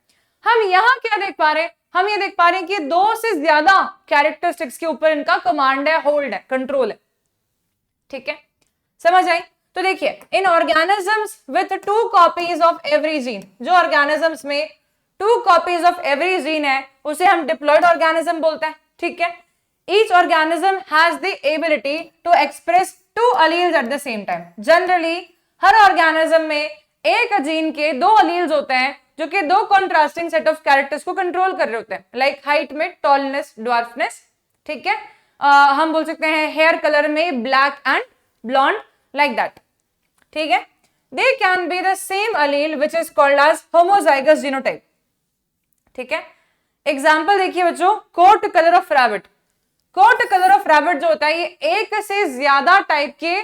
हम यहां क्या देख पा रहे हैं, हम ये देख पा रहे हैं कि दो से ज्यादा कैरेक्टरिस्टिक्स के ऊपर इनका कमांड है, होल्ड है, कंट्रोल है। ठीक है, समझ आई। तो देखिए in organisms with 2 copies of every gene, जो ऑर्गेनिजम्स में 2 कॉपीज ऑफ एवरी जीन है उसे हम डिप्लॉयड ऑर्गेनिज्म बोलते हैं। ठीक है, each organism has the ability to express 2 alleles at the same time. Generally हर ऑर्गेनिज्म में एक जीन के 2 अलील्स होते हैं जो कि 2 कॉन्ट्रास्टिंग सेट ऑफ कैरेक्टर्स को कंट्रोल कर रहे होते हैं, लाइक हाइट में टॉलनेस, ड्वार्फनेस। ठीक है, हम बोल सकते हैं हेयर कलर में black and blonde, like that. ठीक है, they can be the same allele which is called as homozygous genotype. ठीक है, एग्जाम्पल देखिए बच्चों, coat colour of rabbit. Coat colour of rabbit जो होता है ये एक से ज्यादा टाइप के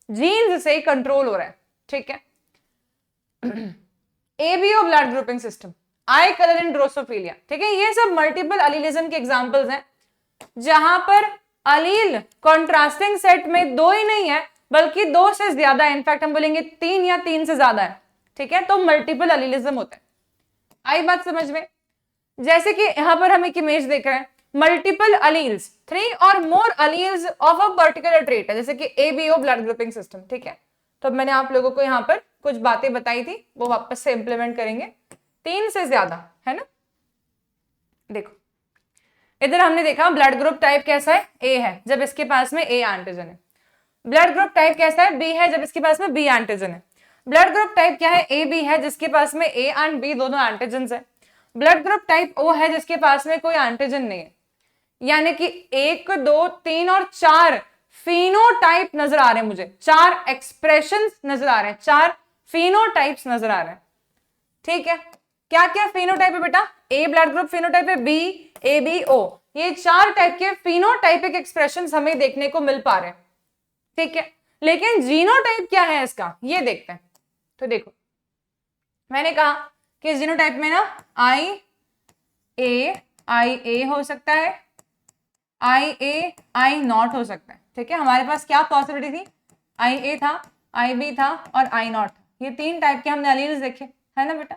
जीन्स से कंट्रोल हो रहा है। ठीक है, ABO blood grouping system, eye colour in drosophila. ठीक है, ये सब मल्टीपल अलीलिज्म के एग्जांपल्स हैं जहां पर अलील कॉन्ट्रास्टिंग सेट में 2 ही नहीं है बल्कि 2 से ज्यादा, इनफैक्ट हम बोलेंगे 3 या 3 से ज्यादा है। ठीक है, तो मल्टीपल अलीलिज्म होता है। आई बात समझ में। जैसे कि यहां पर हम एक इमेज देख रहे हैं, मल्टीपल अलील्स, 3 और more alleles of a particular trait है, जैसे कि एबीओ ब्लड ग्रुपिंग सिस्टम। ठीक है, तो मैंने आप लोगों को यहां पर कुछ बातें बताई थी, वो वापस से इंप्लीमेंट करेंगे। 3 से ज्यादा है ना। देखो इधर हमने देखा ब्लड ग्रुप टाइप कैसा है, ए है जब इसके पास में ए एंटीजन है। ब्लड ग्रुप टाइप कैसा है, बी है जब इसके पास में बी एंटीजन है। ब्लड ग्रुप टाइप क्या है, ए बी है जिसके पास में ए एंड बी दोनों एंटीजन है। ब्लड ग्रुप टाइप ओ है जिसके पास में कोई एंटीजन नहीं है। यानी कि 1 2 3 और 4 फिनोटाइप नजर आ रहे हैं मुझे, 4 एक्सप्रेशंस नजर आ रहे हैं, 4 फिनोटाइप्स नजर आ रहे हैं। ठीक है, क्या क्या फिनोटाइप है बेटा, ए ब्लड ग्रुप फिनोटाइप है, बी ए बी ओ, ये 4 टाइप के फिनोटाइपिक एक्सप्रेशंस हमें देखने को मिल पा रहे हैं। ठीक है, लेकिन जीनोटाइप क्या है इसका ये देखते हैं। तो देखो मैंने कहा कि जीनोटाइप में ना आई ए हो सकता है, आई ए आई नॉट हो सकता है। ठीक है, हमारे पास क्या पॉसिबिलिटी थी, आई ए था, आई बी था और आई नॉट, ये 3 टाइप के हमने अलील्स देखे है ना बेटा।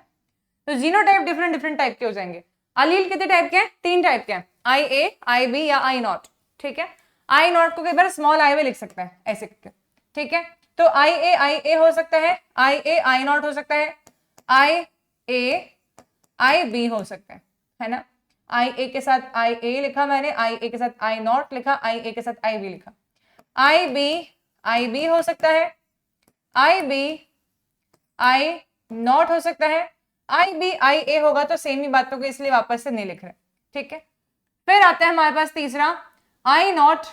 तो जीनोटाइप डिफरेंट टाइप के हो जाएंगे। अलील कितने टाइप के हैं, 3 टाइप के हैं, आई ए आई बी या आई नॉट। ठीक है, आई नॉट को कई बार स्मॉल आई में लिख सकते हैं ऐसे करके। ठीक है, तो आई ए हो सकता है, आई ए आई नॉट हो सकता है, आई ए आई बी हो सकता है ना। आई ए के साथ आई ए लिखा मैंने, आई ए के साथ आई नॉट लिखा, आई ए के साथ आई बी लिखा। आई बी हो सकता है, आई बी आई नॉट हो सकता है, आई बी आई ए होगा तो सेम ही बात होगी, इसलिए वापस से नहीं लिख रहे। ठीक है, फिर आता है हमारे पास तीसरा, आई नॉट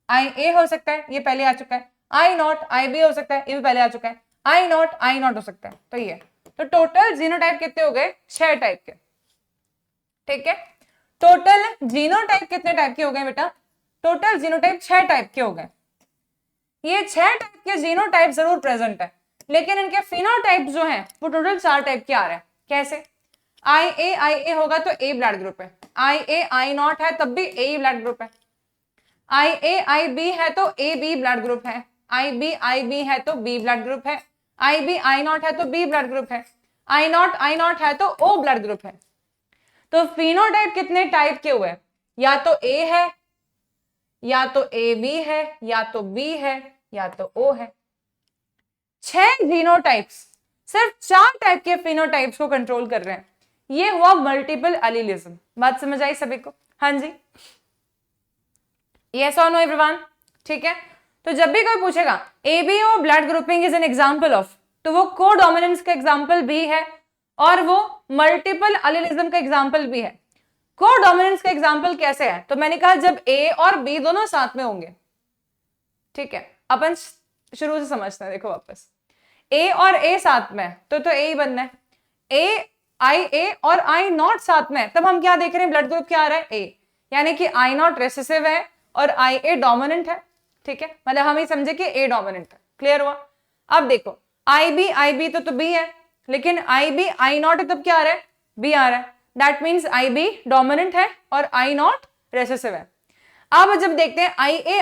आई ए हो सकता है, ये पहले आ चुका है। आई नॉट आई बी हो सकता है, ये भी पहले आ चुका है। आई नॉट हो सकता है, तो ये तो टोटल जीनोटाइप कितने हो गए? 6 टाइप के। ठीक है, टोटल जीनोटाइप कितने टाइप के हो गए बेटा? टोटल जीनोटाइप 6 टाइप के हो गए। ये 6 टाइप के जीनोटाइप जरूर प्रेजेंट है, लेकिन इनके फिनोटाइप जो हैं वो टोटल 4 टाइप के आ रहे हैं। कैसे? आई ए होगा तो ए ब्लड ग्रुप है, आई ए आई नॉट है तब भी ए ब्लड ग्रुप है, आई ए आई बी है तो ए बी ब्लड ग्रुप है, आई बी है तो बी ब्लड ग्रुप है, आई बी आई नॉट है तो बी ब्लड ग्रुप है, आई नॉट है तो ओ ब्लड ग्रुप है। तो फिनोटाइप कितने टाइप के हुए? या तो ए है, या तो ए बी है, या तो बी है, या तो ओ है। 6 जीनोटाइप्स सिर्फ 4 टाइप के फिनोटाइप्स को कंट्रोल कर रहे हैं। ये हुआ मल्टीपल एलीलिज्म। बात समझ आई सभी को? हाँ जी, यस और नो एवरीवन? ठीक है, तो जब भी कोई पूछेगा ABO blood grouping is an example of, तो वो कोडोमिनेंस का एग्जांपल भी है और वो मल्टीपल एलीलिज्म का एग्जांपल भी है। कोडोमिनेंस का एग्जांपल कैसे है? तो मैंने कहा जब ए और बी दोनों साथ में होंगे। ठीक है, अपन शुरू से समझते हैं। देखो वापस, ए और ए साथ में तो ए ही बनना है। ए और आई नॉट साथ में, तब हम क्या देख रहे हैं? ब्लड ग्रुप क्या आ रहा है? ए, यानी कि आई नॉट रेसेसिव है और आई ए डोमिनेंट है। ठीक है, मतलब हम ही समझे कि ए डोमिनेंट है। क्लियर हुआ? अब देखो आई बी तो बी है, लेकिन आई बी आई नॉट है तब क्या आ रहा है? बी आ रहा है। That means I B dominant है और आई नॉट रेसेसिव है। अब जब देखते हैं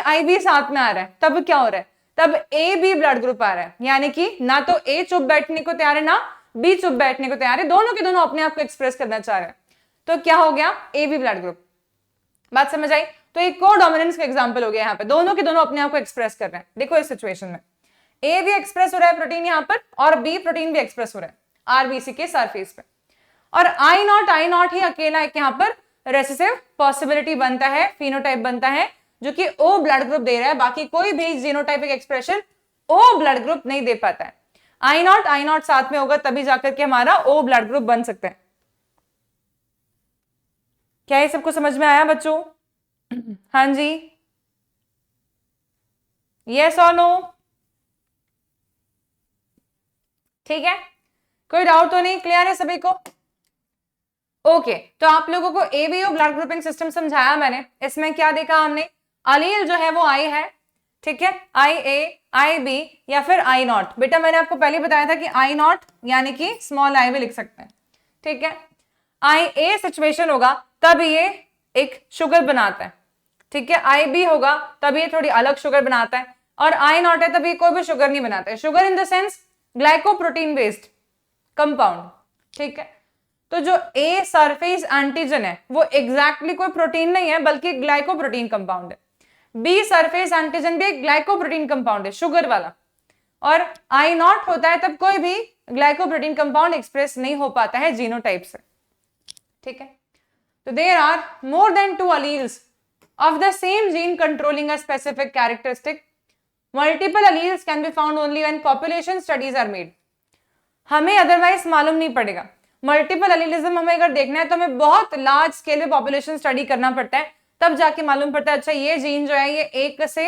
आई बी साथ में आ रहा है, तब क्या हो रहा है? तब ए बी ब्लड ग्रुप आ रहा है, यानी कि ना तो ए चुप बैठने को तैयार है ना बी चुप बैठने को तैयार है, दोनों के दोनों अपने आप को एक्सप्रेस करना चाह रहे हैं। तो क्या हो गया? A B blood group. बात समझ आई? तो एक कोडोमिनेंस का एग्जांपल हो गया यहाँ पे, दोनों के दोनों अपने आप को एक्सप्रेस कर रहे हैं। देखो इस सिचुएशन में ए भी एक्सप्रेस हो रहा है प्रोटीन यहाँ पर, और बी प्रोटीन भी एक्सप्रेस हो रहा है आरबीसी के सरफेस पे, और आई नॉट ही अकेला एक यहाँ पर रेसेसिव पॉसिबिलिटी बनता है, फिनोटाइप बनता है, जो कि ओ ब्लड ग्रुप दे रहा है। बाकी कोई भी genotypic expression O blood group नहीं दे पाता है। आई नॉट साथ में होगा तभी जाकर के हमारा ओ ब्लड ग्रुप बन सकता है। क्या ये सबको समझ में आया बच्चों? हाँ जी, यस और नो? ठीक है, कोई डाउट तो नहीं? क्लियर है सभी को? ओके, तो आप लोगों को एबीओ ब्लड ग्रुपिंग सिस्टम समझाया मैंने। इसमें क्या देखा हमने? अलील जो है वो आई है, ठीक है, आई ए आई बी या फिर आई नॉट। बेटा मैंने आपको पहले बताया था कि आई नॉट यानी कि स्मॉल आई भी लिख सकते हैं। ठीक है, आई ए सिचुएशन होगा तब ये एक शुगर बनाता है। ठीक है, आई बी होगा तब ये थोड़ी अलग शुगर बनाता है, और आई नॉट है तब ये कोई भी शुगर नहीं बनाता है। Sugar in the sense glycoprotein based compound. ठीक है, तो जो ए सरफेस एंटीजन है वो एग्जैक्टली कोई प्रोटीन नहीं है बल्कि ग्लाइकोप्रोटीन कंपाउंड है। बी सरफेस एंटीजन भी एक ग्लाइकोप्रोटीन कंपाउंड है, शुगर वाला। और आई नॉट होता है तब कोई भी ग्लाइकोप्रोटीन कंपाउंड एक्सप्रेस नहीं हो पाता है जीनोटाइप से। ठीक है, तो there are more than 2 alleles of the same gene controlling a specific characteristic. Multiple alleles can be found only when population studies are made. हमें अदरवाइज मालूम नहीं पड़ेगा। मल्टीपल एलीलिज्म हमें अगर देखना है तो हमें बहुत लार्ज स्केल पे पॉपुलेशन स्टडी करना पड़ता है, तब जाके मालूम पड़ता है अच्छा ये जीन जो है ये एक से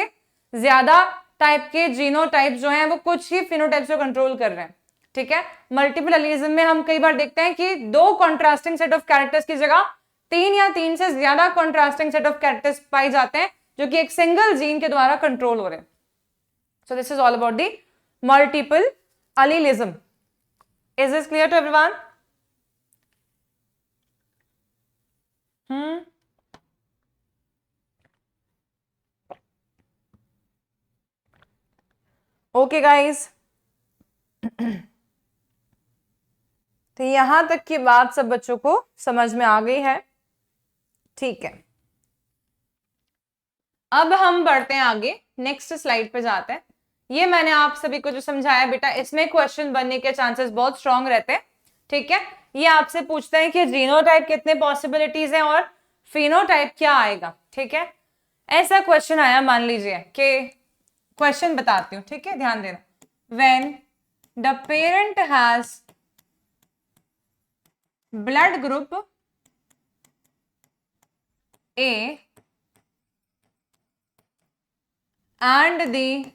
ज्यादा टाइप के जीनोटाइप जो हैं वो कुछ ही फिनोटाइप्स को कंट्रोल कर रहे हैं। ठीक है, मल्टीपल एलीलिज्म में हम कई बार देखते हैं कि 2 कॉन्ट्रास्टिंग सेट ऑफ कैरेक्टर्स की जगह 3 या 3 से ज्यादा कॉन्ट्रास्टिंग सेट ऑफ कैरेक्टर्स पाए जाते हैं जो कि एक सिंगल जीन के द्वारा कंट्रोल हो रहे हैं। So this is all about the multiple allelism. Is this clear to everyone? Okay guys, तो यहां तक की बात सब बच्चों को समझ में आ गई है। ठीक है, अब हम बढ़ते हैं आगे, नेक्स्ट स्लाइड पे जाते हैं। ये मैंने आप सभी को जो समझाया बेटा, इसमें क्वेश्चन बनने के चांसेस बहुत स्ट्रांग रहते हैं। ठीक है, ये आपसे पूछता है कि जीनोटाइप कितने पॉसिबिलिटीज हैं और फिनोटाइप क्या आएगा, ठीक है। ऐसा क्वेश्चन आया, मान लीजिए कि क्वेश्चन बताती हूँ, ठीक है, ध्यान देना। When the parent has blood group A and the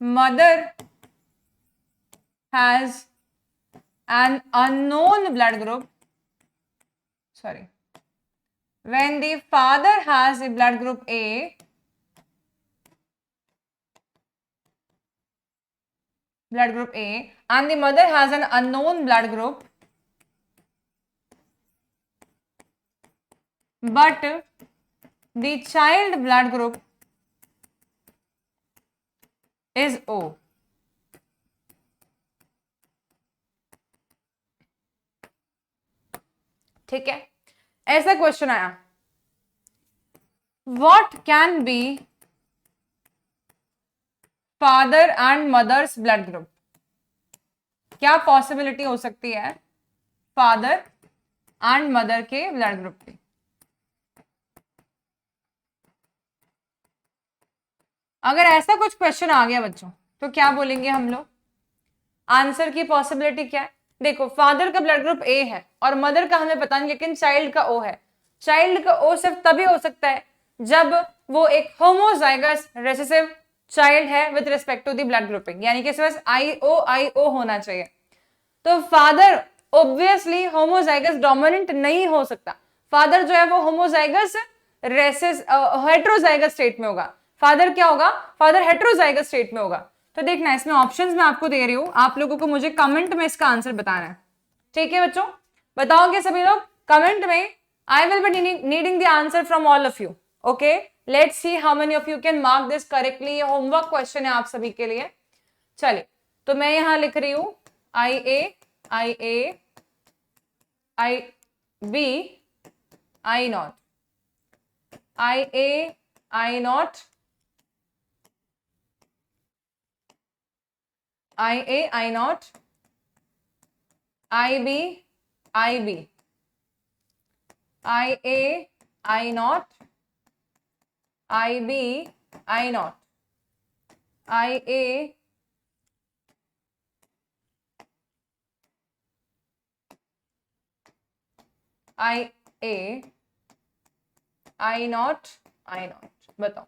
mother has an unknown blood group, sorry, when the father has a blood group A and the mother has an unknown blood group, but the child blood group is O. ठीक है, ऐसा question आया। What can be father and mother's blood group? क्या possibility हो सकती है father and mother के blood group की? अगर ऐसा कुछ क्वेश्चन आ गया बच्चों तो क्या बोलेंगे हम लोग? आंसर की पॉसिबिलिटी क्या है? देखो, फादर का ब्लड ग्रुप ए है और मदर का हमें पता नहीं, लेकिन चाइल्ड का ओ है। चाइल्ड का ओ सिर्फ तभी हो सकता है जब वो एक होमोजाइगस रिसेसिव चाइल्ड है with respect to the blood grouping, यानी कि इसमें IO होना चाहिए। तो फादर ऑब्वियसली होमोजाइगस डोमिनेंट नहीं हो सकता। फादर जो है वो होमोजाइगस हेट्रोजाइगस स्टेट में होगा। फादर क्या होगा? फादर हेट्रोजाइगस स्टेट में होगा। तो देखना, इसमें ऑप्शंस मैं आपको दे रही हूं, आप लोगों को मुझे कमेंट में इसका आंसर बताना है, ठीक है बच्चों? बताओगे सभी लोग कमेंट में? I will be needing the answer from all of you. Okay, let's see how many of you can mark this correctly. ये होमवर्क क्वेश्चन है आप सभी के लिए। चलिए, तो मैं यहां लिख रही हूं IA, IB, I0, IA, I0, IA, I0, IB, IB, IA, I0, IB, I0, IA, I0, I0। बताओ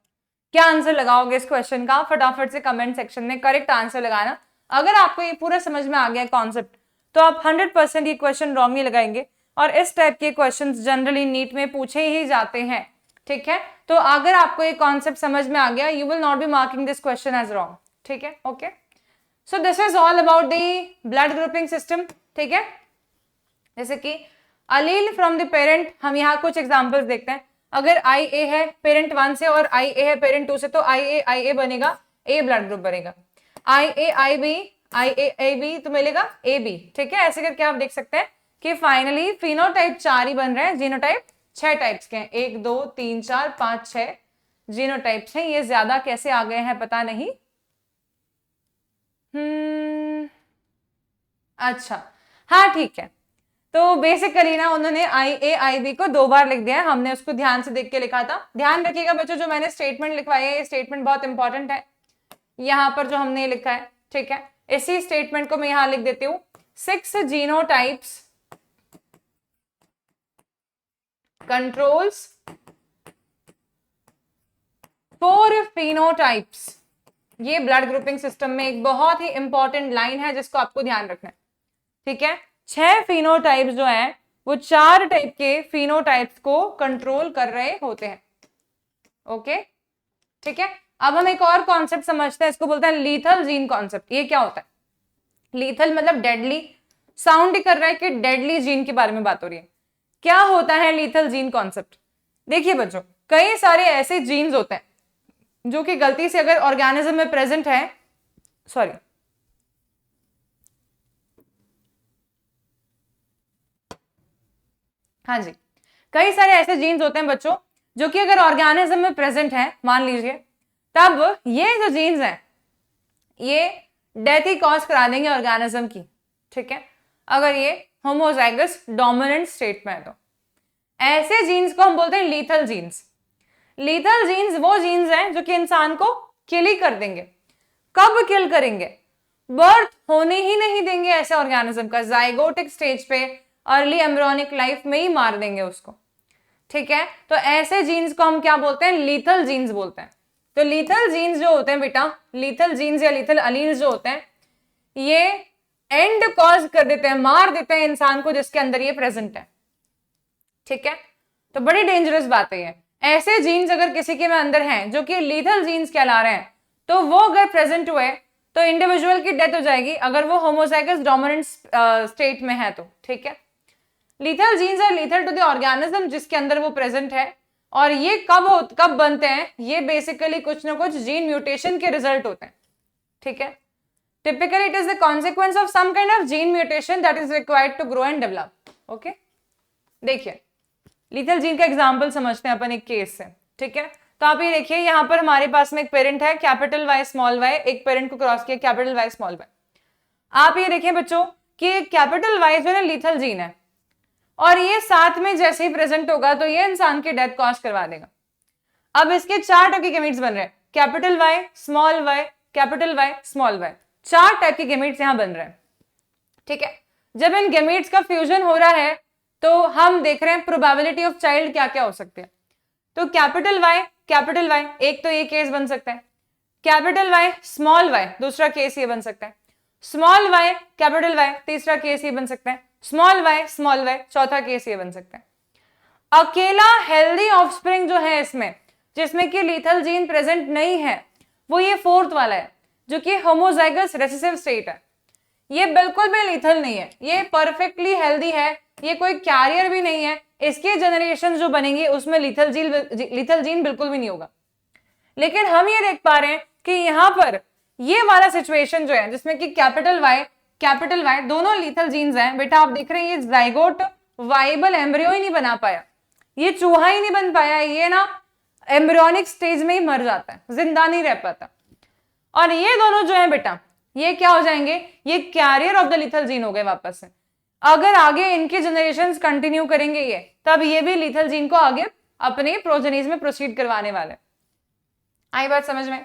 क्या आंसर लगाओगे इस क्वेश्चन का? फटाफट से कमेंट सेक्शन में करेक्ट आंसर लगाना। अगर आपको ये पूरा समझ में आ गया कॉन्सेप्ट तो आप 100% ये क्वेश्चन रॉन्ग ही लगाएंगे, और इस टाइप के क्वेश्चंस जनरली नीट में पूछे ही जाते हैं, ठीक है? तो अगर आपको ये कॉन्सेप्ट समझ में आ गया, you will not be marking this question as wrong, ठीक है? Okay, so this is all about the blood grouping system, ठीक है? जैसे कि अलील फ्रॉम द पेरेंट, हम यहाँ कुछ एग्जाम्पल्स देखते हैं। अगर IA है पेरेंट 1 से और IA है पेरेंट 2 से, तो IA बनेगा, A ब्लड ग्रुप बनेगा। IA IB, IA AB तो मिलेगा AB, ठीक है? ऐसे करके आप देख सकते हैं कि फाइनली फिनोटाइप 4 ही बन रहे हैं, जीनोटाइप 6 टाइप्स के हैं। 1 2 3 4 5 6 जीनोटाइप्स हैं। ये ज्यादा कैसे आ गए हैं पता नहीं। अच्छा, हाँ ठीक है। तो बेसिकली ना उन्होंने IA IB को 2 बार लिख दिया है, हमने उसको ध्यान से देख के लिखा था। ध्यान रखिएगा बच्चों, जो मैंने स्टेटमेंट लिखवाई है, ये स्टेटमेंट बहुत इंपॉर्टेंट है। यहाँ पर जो हमने लिखा है, ठीक है, इसी स्टेटमेंट को मैं यहाँ लिख देती हूँ। 6 जीनोटाइप्स कंट्रोल्स 4 फिनोटाइप्स। ये ब्लड ग्रुपिंग सिस्टम में एक बहुत ही इंपॉर्टेंट लाइन है जिसको आपको ध्यान रखना है, ठीक है? 6 फिनोटाइप्स जो है वो 4 टाइप के फिनोटाइप्स को कंट्रोल कर रहे होते हैं। ओके, ठीक है? अब हम एक और कॉन्सेप्ट समझते हैं, इसको बोलते हैं लीथल जीन कॉन्सेप्ट। ये क्या होता है? लीथल मतलब डेडली, साउंड ही कर रहा है कि डेडली जीन के बारे में बात हो रही है। क्या होता है लीथल जीन कॉन्सेप्ट? देखिए बच्चों, कई सारे ऐसे जीन्स होते हैं जो कि गलती से अगर ऑर्गेनिज्म में प्रेजेंट है, सॉरी, हाँ जी, कई सारे ऐसे जीन्स होते हैं बच्चों जो कि अगर ऑर्गेनिज्म में प्रेजेंट है, मान लीजिए, तब ये जो जीन्स हैं ये डेथ ही कॉज करा देंगे ऑर्गेनिज्म की, ठीक है? अगर ये होमोजाइगस डोमिनेंट स्टेट में है। तो ऐसे जीन्स को हम बोलते हैं लीथल जीन्स। लीथल जीन्स वो जीन्स हैं जो कि इंसान को किल ही कर देंगे। कब किल करेंगे? बर्थ होने ही नहीं देंगे ऐसे ऑर्गेनिज्म का, जाइगोटिक स्टेज पे अर्ली एम्ब्रियोनिक लाइफ में ही मार देंगे उसको। ठीक है, तो ऐसे जीन्स को हम क्या बोलते हैं? लीथल जीन्स बोलते हैं। तो लीथल जीन्स जो होते हैं बेटा, लीथल जीन्स या लीथल अलील्स जो होते हैं, ये एंड कॉज कर देते हैं, मार देते हैं इंसान को जिसके अंदर ये प्रेजेंट है। ठीक है, तो बड़ी डेंजरस बात है ये। ऐसे जीन्स अगर किसी के में अंदर हैं जो कि लीथल जीन्स कहला रहे हैं, तो वो अगर प्रेजेंट हुए तो इंडिविजुअल की डेथ हो जाएगी अगर वो होमोजाइगस डोमिनेंट स्टेट में है तो। ठीक है, lethal genes are lethal to the organism जिसके अंदर वो प्रेजेंट है। और ये कब बनते हैं? ये बेसिकली कुछ ना कुछ जीन म्यूटेशन के रिजल्ट होते हैं। ठीक है, typically it is the consequence of some kind of gene mutation that is required to grow and develop. Okay, देखिए लीथल जीन का एग्जाम्पल समझते हैं अपन एक केस से। ठीक है, तो आप ये देखिए, यहाँ पर हमारे पास में एक पेरेंट है कैपिटल वाई स्मॉल वाई, एक पेरेंट को क्रॉस किया कैपिटल वाई स्मॉल वाई। आप ये देखिए बच्चों कि कैपिटल वाई जो है लीथल जीन है, और ये साथ में जैसे ही प्रेजेंट होगा तो ये इंसान की डेथ कॉज करवा देगा। अब इसके 4 टाइप के गेमीट्स बन रहे हैं, capital Y small Y capital Y small Y, 4 type के गेमीट्स यहाँ बन रहे हैं। ठीक है, जब इन गेमीट्स का फ्यूजन हो रहा है तो हम देख रहे हैं प्रोबेबिलिटी ऑफ चाइल्ड क्या क्या हो सकते हैं। तो कैपिटल वाई एक तो ये केस बन सकता है, कैपिटल वाई स्मॉल वाई दूसरा केस ये बन सकता है, स्मॉल वाई कैपिटल वाई तीसरा केस ये बन सकता है, स्मॉल वाई चौथा केस ये बन सकता है। अकेला हेल्दी ऑफस्प्रिंग जो है इसमें, जिसमें कि लीथल जीन प्रेजेंट नहीं है, वो ये 4th वाला है जो कि होमोजाइगस रेसेसिव स्टेट है। ये बिल्कुल भी लीथल नहीं है, ये परफेक्टली हेल्दी है, ये कोई कैरियर भी नहीं है। इसके जनरेशन जो बनेंगे उसमें लीथल जीन बिल्कुल भी नहीं होगा। लेकिन हम ये देख पा रहे हैं कि यहाँ पर ये वाला सिचुएशन जो है जिसमें कि कैपिटल वाई दोनों लीथल जीन्स हैं। बेटा आप देख रहे हैं ये जाइगोट वाइबल एम्ब्रियो ही नहीं बना पाया, ये चूहा ही नहीं बन पाया, ये ना एम्ब्रियोनिक स्टेज में ही मर जाता है, जिंदा नहीं रह पाता। और ये दोनों जो है बेटा, ये क्या हो जाएंगे? ये carrier of the lethal gene हो गए वापस से। अगर आगे इनके जनरेशंस कंटिन्यू करेंगे ये, तब ये भी लीथल जीन को आगे अपने प्रोजेनीज में प्रोसीड करवाने वाले। आई बात समझ में?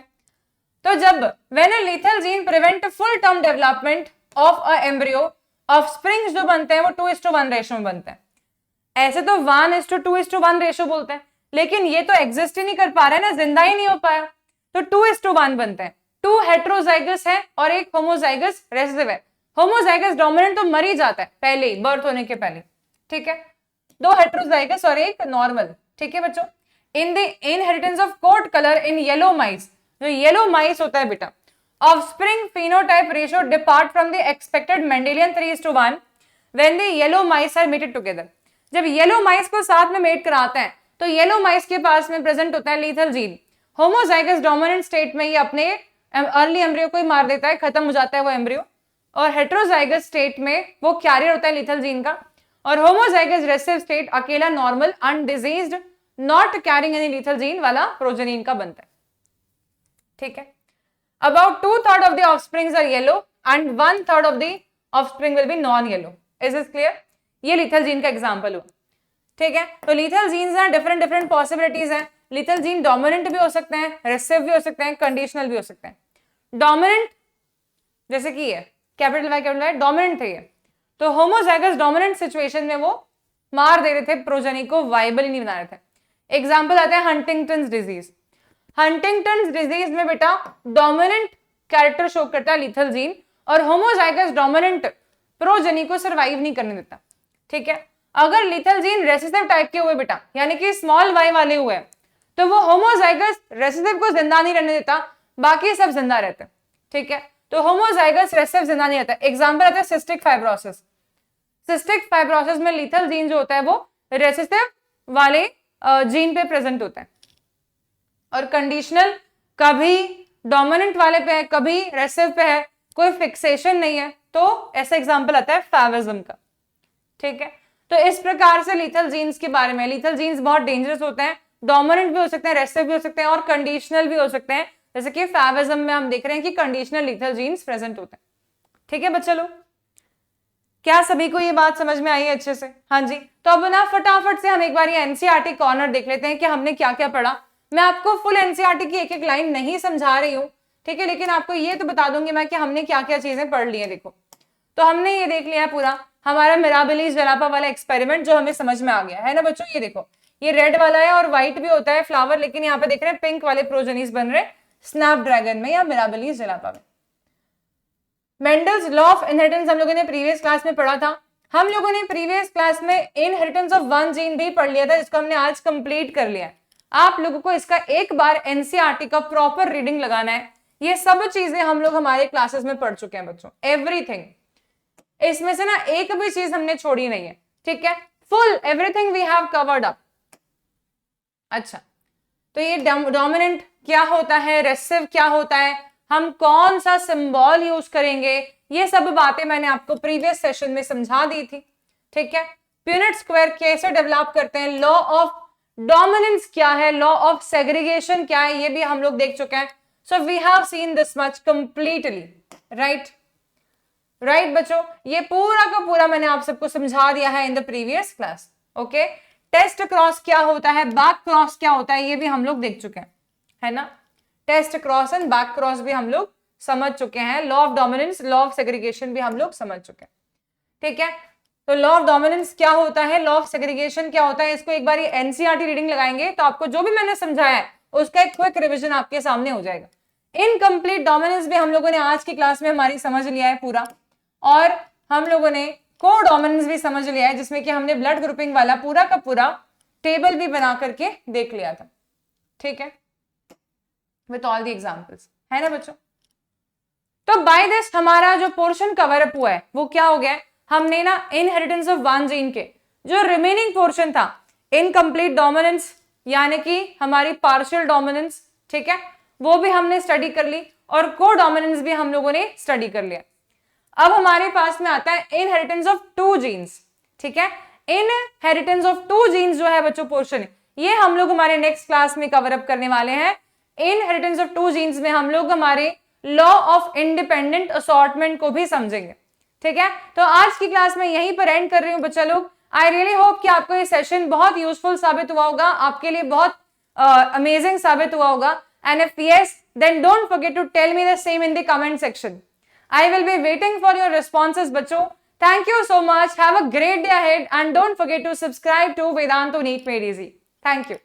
तो जब when a lethal gene prevent full term development of a embryo, offsprings जो बनते हैं वो 2:1 रेशो में बनते हैं। ऐसे तो 1:2:1 रेशो बोलते हैं, लेकिन ये तो एग्जिस्ट ही नहीं कर पा रहा है ना, जिंदा ही नहीं हो पाया, तो 2:1 बनते हैं। 2 हेट्रोजाइगस है और एक होमोजाइगस रेसेसिव है। होमोजाइगस डोमिनेंट तो मर ही जाता है पहले ही, बर्थ होने के पहले। ठीक है, 2 हेट्रोजाइगस और एक नॉर्मल। ठीक है बच्चों, in the inheritance of coat colour in yellow mice, जो येलो माइस होता है बेटा, offspring phenotype ratio depart from the expected Mendelian 3:1 when the yellow mice are mated together. जब येलो माइस को साथ में मेट कराते हैं तो येलो माइस के पास में प्रेजेंट होता है lethal gene. Homozygous dominant state में ही अपने अर्ली एम्ब्रियो को ही मार देता है, खत्म हो जाता है वो एम्ब्रियो। और हेट्रोजाइगस स्टेट में वो कैरियर होता है लीथल जीन का। और होमोजाइगस रेसेसिव स्टेट अकेला normal undiseased not carrying any lethal gene वाला प्रोजेनीन का बनता है। ठीक है, about 2/3 of the offsprings are yellow and 1/3 of the offspring will be non yellow. Is this clear? ये लीथल जीन का एग्जांपल हुआ। ठीक है, तो लीथल जीन्स हैं, डिफरेंट पॉसिबिलिटीज हैं। लीथल जीन डोमिनेंट भी हो सकते हैं, रेसेसिव भी हो सकते हैं, कंडीशनल भी हो सकते हैं। डोमिनेंट जैसे कि ये कैपिटल वाई डोमिनेंट थे ये, तो होमोजाइगस डोमिनेंट सिचुएशन में वो मार दे रहे थे, प्रोजेनी को वाइबल ही नहीं बना रहे थे। एग्जाम्पल आते हैं हंटिंगटन डिजीज। हंटिंगटन डिजीज में बेटा डोमिनेंट कैरेक्टर शो करता है लीथल जीन, और होमोजाइगस डोमिनेंट प्रोजेनी को सर्वाइव नहीं करने देता। ठीक है, अगर लीथल जीन रेसेसिव टाइप के हुए बेटा, यानी कि स्मॉल वाई वाले हुए, तो वो होमोजाइगस रेसेसिव को जिंदा नहीं रहने देता, बाकी सब जिंदा रहते। ठीक है, तो होमोजाइगस रेसेसिव जिंदा नहीं रहता। एग्जांपल आता है सिस्टिक फाइब्रोसिस। सिस्टिक फाइब्रोसिस में लीथल जीन जो होता है वो रेसेसिव वाले जीन पे प्रेजेंट होता है, और कंडीशनल कभी डोमिनेंट वाले पे है, कभी रेसेसिव पे है, कोई फिक्सेशन नहीं है। तो ऐसा एग्जांपल आता है फैविज्म का। ठीक है, तो इस प्रकार से लीथल जीन्स के बारे में, लीथल जीन्स बहुत डेंजरस होते हैं, डोमिनेंट भी हो सकते हैं, रेसेसिव भी हो सकते हैं, और कंडीशनल भी हो सकते हैं। जैसे कि फैविज्म में हम देख रहे हैं कि कंडीशनल लीथल जीन्स प्रेजेंट होते हैं। ठीक है बच्चे लोग, क्या सभी को ये बात समझ में आई अच्छे से? हाँ जी। तो अब ना फटाफट से हम एक बार ये एनसीईआरटी कॉर्नर देख लेते हैं कि हमने क्या क्या पढ़ा। मैं आपको फुल एनसीईआरटी की एक एक लाइन नहीं समझा रही हूँ, ठीक है, लेकिन आपको ये तो बता दूंगी मैं कि हमने क्या क्या चीजें पढ़ ली है। देखो, तो हमने ये देख लिया पूरा हमारा मिराबिलिस जलापा वाला एक्सपेरिमेंट जो हमें समझ में आ गया है ना बच्चों। ये देखो, ये रेड वाला है और व्हाइट भी होता है फ्लावर, लेकिन यहाँ पे देख रहे हैं पिंक वाले प्रोजेनिस बन रहे स्नैपड्रैगन में या मिराबिलिस जलापा में। मेंडल्स लॉ ऑफ इनहेरिटेंस हम लोगों ने प्रीवियस क्लास में पढ़ा था। हम लोगों ने प्रीवियस क्लास में इनहेरिटेंस ऑफ वन जीन भी पढ़ लिया था, जिसको हमने आज कंप्लीट कर लिया है। आप लोगों को इसका एक बार एनसीईआरटी का प्रॉपर रीडिंग लगाना है। ये सब चीजें हम लोग हमारे क्लासेस में पढ़ चुके हैं बच्चों, एवरीथिंग। इसमें से ना एक भी चीज हमने छोड़ी नहीं है, ठीक है, full everything we have covered up. अच्छा, तो ये डोमिनेंट क्या होता है, रेसेसिव क्या होता है, हम कौन सा सिंबल यूज करेंगे, ये सब बातें मैंने आपको प्रीवियस सेशन में समझा दी थी, ठीक है। प्यूनेट स्क्वायर कैसे डेवलप करते हैं, लॉ ऑफ डोमिनेंस क्या है, लॉ ऑफ सेग्रीगेशन क्या है, ये भी हम लोग देख चुके हैं। So we have seen this much completely, right बच्चों, ये पूरा का पूरा मैंने आप सबको समझा दिया है in the previous class. Okay, test cross क्या होता है, बैक क्रॉस क्या होता है, ये भी हम लोग देख चुके हैं, है ना। Test cross and back cross भी हम लोग समझ चुके हैं। Law of dominance, law of segregation भी हम लोग समझ चुके हैं, ठीक है। तो लॉ ऑफ डोमिनेंस क्या होता है, लॉ ऑफ सेग्रीगेशन क्या होता है, इसको एक बार एनसीईआरटी रीडिंग लगाएंगे तो आपको जो भी मैंने समझाया है उसका एक क्विक रिविजन आपके सामने हो जाएगा। इनकम्प्लीट डोमिनेंस भी हम लोगों ने आज की क्लास में हमारी समझ लिया है पूरा, और हम लोगों ने कोडोमिनेंस भी समझ लिया है, जिसमें कि हमने ब्लड ग्रुपिंग वाला पूरा का पूरा टेबल भी बना करके देख लिया था, ठीक है, विथ ऑल द एग्जांपल्स, है ना बच्चों। तो बाय दिस हमारा जो पोर्शन कवर अप हुआ है वो क्या हो गया, हमने ना इनहेरिटेंस ऑफ वन जीन के जो रिमेनिंग पोर्शन था, इनकम्प्लीट डोमिनेंस यानी कि हमारी पार्शियल डोमिनेंस, ठीक है, वो भी हमने स्टडी कर ली, और कोडोमिनेंस भी हम लोगों ने स्टडी कर लिया। अब हमारे पास में आता है इनहेरिटेंस ऑफ टू जीन्स, ठीक है। इनहेरिटेंस ऑफ टू जीन्स जो है बच्चों पोर्शन, ये हम लोग हमारे नेक्स्ट क्लास में कवर अप करने वाले हैं। इनहेरिटेंस ऑफ टू जीन्स में हम लोग हमारे लॉ ऑफ इंडिपेंडेंट असॉर्टमेंट को भी समझेंगे, ठीक है। तो आज की क्लास में यहीं पर एंड कर रही हूं बच्चा लोग। आई रियली होप कि आपको ये सेशन बहुत यूजफुल साबित हुआ होगा, आपके लिए बहुत अमेजिंग साबित हुआ होगा। And if yes, then don't forget to tell me the same in the comment section. I will be waiting for your responses, बच्चों. Thank you so much. Have a great day ahead and don't forget to subscribe to Vedantu NEET Made Easy. Thank you.